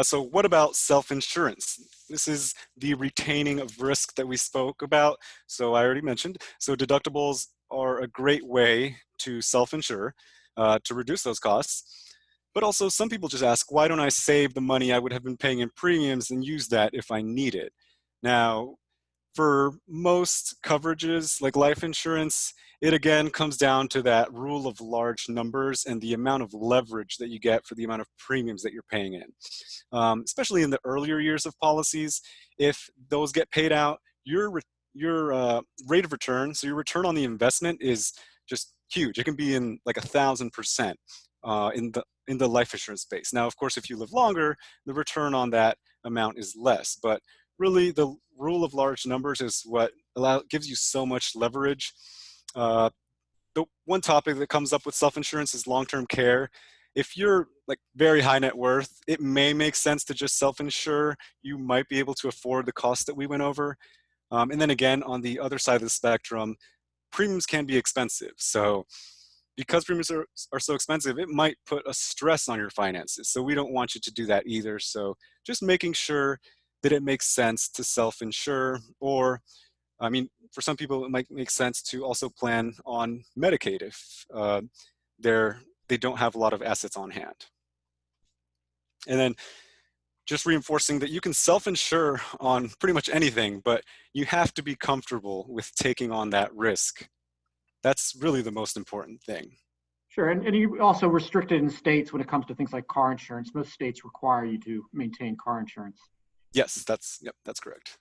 So what about self-insurance? This is the retaining of risk that we spoke about. So I already mentioned, so deductibles are a great way to self-insure, to reduce those costs. But also some people just ask, why don't I save the money I would have been paying in premiums and use that if I need it? Now, for most coverages like life insurance, it again comes down to that rule of large numbers and the amount of leverage that you get for the amount of premiums that you're paying in. Especially in the earlier years of policies, if those get paid out, your rate of return, so your return on the investment is just huge. It can be in like 1,000% in the life insurance space. Now, of course, if you live longer, the return on that amount is less, but really the rule of large numbers is what gives you so much leverage. The one topic that comes up with self-insurance is long-term care. If you're like very high net worth, it may make sense to just self-insure. You might be able to afford the cost that we went over. And then again, on the other side of the spectrum, premiums can be expensive. So because premiums are so expensive, it might put a stress on your finances. So we don't want you to do that either. So just making sure that it makes sense to self-insure, or, I mean, for some people, it might make sense to also plan on Medicaid if they don't have a lot of assets on hand. And then just reinforcing that you can self-insure on pretty much anything, but you have to be comfortable with taking on that risk. That's really the most important thing. Sure, and you also restricted in states when it comes to things like car insurance. Most states require you to maintain car insurance. Yes, that's correct.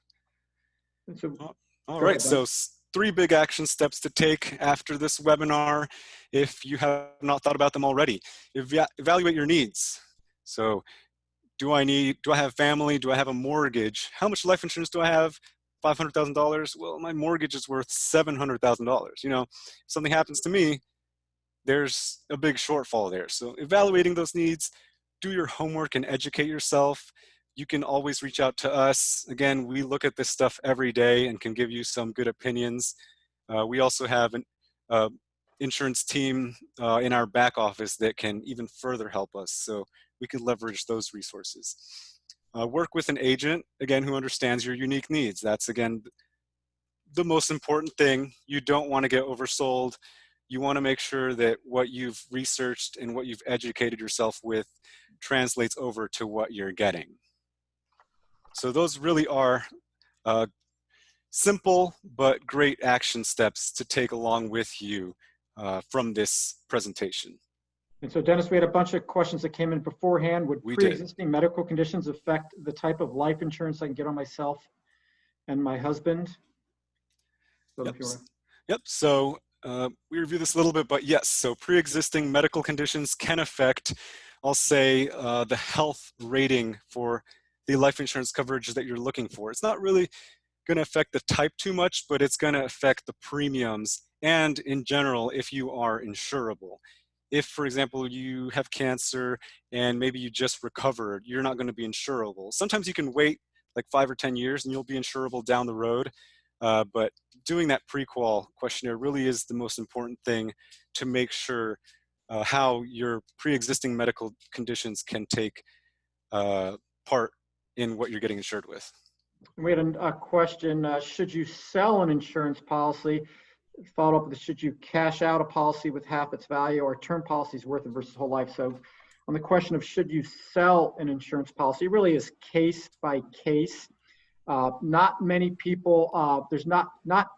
So, all right, so 3 big action steps to take after this webinar if you have not thought about them already. Evaluate your needs. So do I have family? Do I have a mortgage? How much life insurance do I have? $500,000? Well, my mortgage is worth $700,000. If something happens to me, there's a big shortfall there. So evaluating those needs, do your homework and educate yourself. you can always reach out to us. Again, we look at this stuff every day and can give you some good opinions. We also have an insurance team in our back office that can even further help us, so we can leverage those resources. Work with an agent, again, who understands your unique needs. That's, again, the most important thing. You don't want to get oversold. You want to make sure that what you've researched and what you've educated yourself with translates over to what you're getting. So those really are simple but great action steps to take along with you from this presentation. And so, Dennis, we had a bunch of questions that came in beforehand. Would pre-existing medical conditions affect the type of life insurance I can get on myself and my husband? So Yep. So we reviewed this a little bit, but yes, so pre-existing medical conditions can affect, I'll say, the health rating for the life insurance coverage that you're looking for. It's not really going to affect the type too much, but it's going to affect the premiums and in general if you are insurable. If, for example, you have cancer and maybe you just recovered, you're not going to be insurable. Sometimes you can wait like 5 or 10 years and you'll be insurable down the road. But doing that pre-qual questionnaire really is the most important thing to make sure how your pre-existing medical conditions can take part in what you're getting insured with. We had a question, should you sell an insurance policy? Follow up with, should you cash out a policy with half its value, or term policies worth it versus whole life? So on the question of should you sell an insurance policy, it really is case by case. Not many people, there's not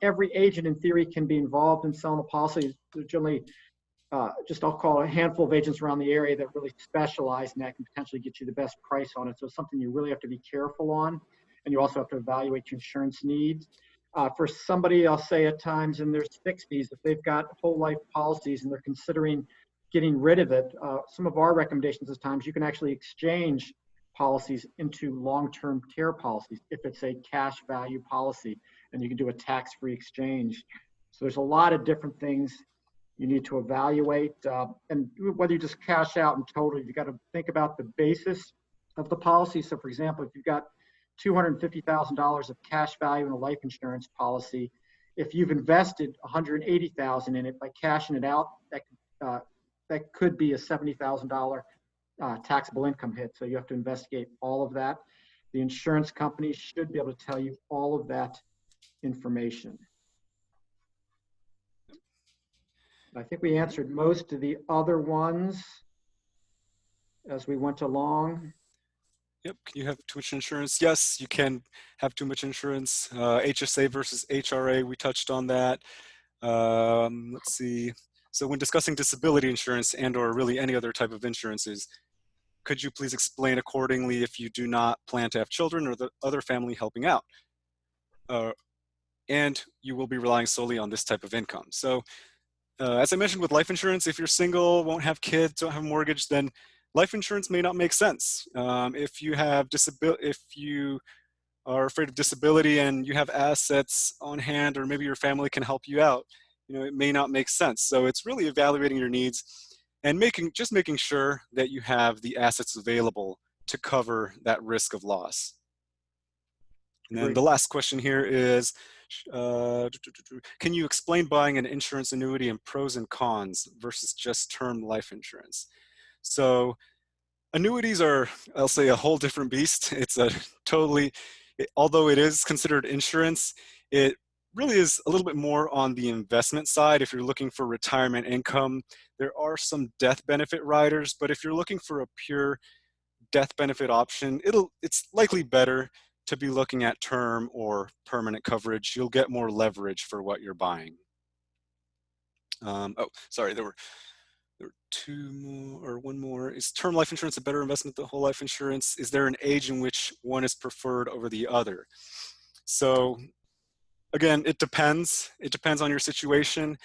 every agent in theory can be involved in selling a policy. There's generally just, I'll call it, a handful of agents around the area that really specialize, and that can potentially get you the best price on it. So it's something you really have to be careful on, and you also have to evaluate your insurance needs. For somebody, I'll say at times, and there's fixed fees, if they've got whole life policies and they're considering getting rid of it, some of our recommendations at times, you can actually exchange policies into long-term care policies if it's a cash value policy, and you can do a tax-free exchange. So there's a lot of different things you need to evaluate, and whether you just cash out in total, you got to think about the basis of the policy. So for example, if you've got $250,000 of cash value in a life insurance policy, if you've invested $180,000 in it, by cashing it out, that could be a $70,000 taxable income hit. So you have to investigate all of that. The insurance company should be able to tell you all of that information. I think we answered most of the other ones as we went along. Yep. Can you have too much insurance? Yes, you can have too much insurance. HSA versus HRA, we touched on that. Let's see. So when discussing disability insurance and or really any other type of insurances, could you please explain accordingly if you do not plan to have children or the other family helping out? And you will be relying solely on this type of income. So as I mentioned with life insurance, if you're single, won't have kids, don't have a mortgage, then life insurance may not make sense. If you have if you are afraid of disability and you have assets on hand, or maybe your family can help you out, it may not make sense. So it's really evaluating your needs and just making sure that you have the assets available to cover that risk of loss. And then the last question here is, can you explain buying an insurance annuity and pros and cons versus just term life insurance? So annuities are, I'll say, a whole different beast. It's although it is considered insurance, it really is a little bit more on the investment side. If you're looking for retirement income, there are some death benefit riders, but if you're looking for a pure death benefit option, it's likely better to be looking at term or permanent coverage. You'll get more leverage for what you're buying. Oh, sorry, there were two more, or one more. Is term life insurance a better investment than whole life insurance? Is there an age in which one is preferred over the other? So again, it depends. It depends on your situation.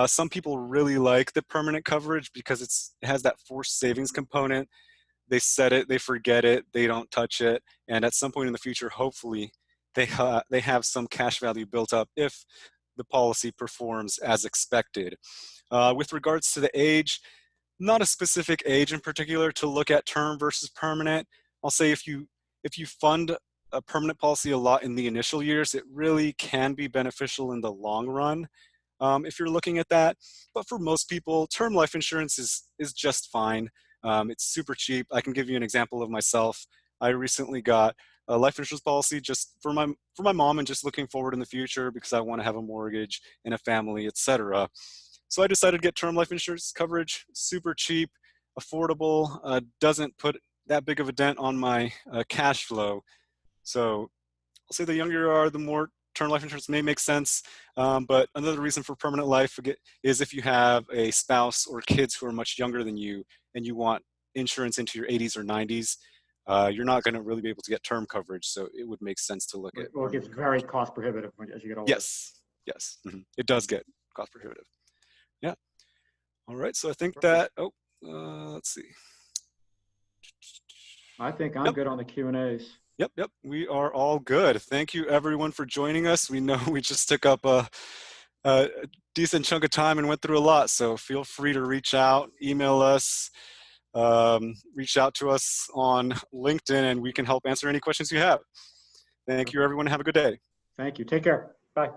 Some people really like the permanent coverage because it has that forced savings component. They set it, they forget it, they don't touch it, and at some point in the future, hopefully, they have some cash value built up if the policy performs as expected. With regards to the age, not a specific age in particular to look at term versus permanent. I'll say if you if you fund a permanent policy a lot in the initial years, it really can be beneficial in the long run if you're looking at that. But for most people, term life insurance is just fine. It's super cheap. I can give you an example of myself. I recently got a life insurance policy just for my mom, and just looking forward in the future because I want to have a mortgage and a family, etc. So I decided to get term life insurance coverage. Super cheap, affordable, doesn't put that big of a dent on my cash flow. So I'll say the younger you are, the more term life insurance may make sense. But another reason for permanent life is if you have a spouse or kids who are much younger than you and you want insurance into your 80s or 90s, you're not going to really be able to get term coverage. So it would make sense to look at Well, it gets permanent very coverage. cost prohibitive as you get older. Yes, yes, it does get cost prohibitive. Yeah. All right. So I think Perfect. that, let's see. I think I'm Yep. good on the Q&As. Yep. We are all good. Thank you, everyone, for joining us. We know we just took up a decent chunk of time and went through a lot. So feel free to reach out, email us, reach out to us on LinkedIn, and we can help answer any questions you have. Thank you, everyone. Have a good day. Thank you. Take care. Bye.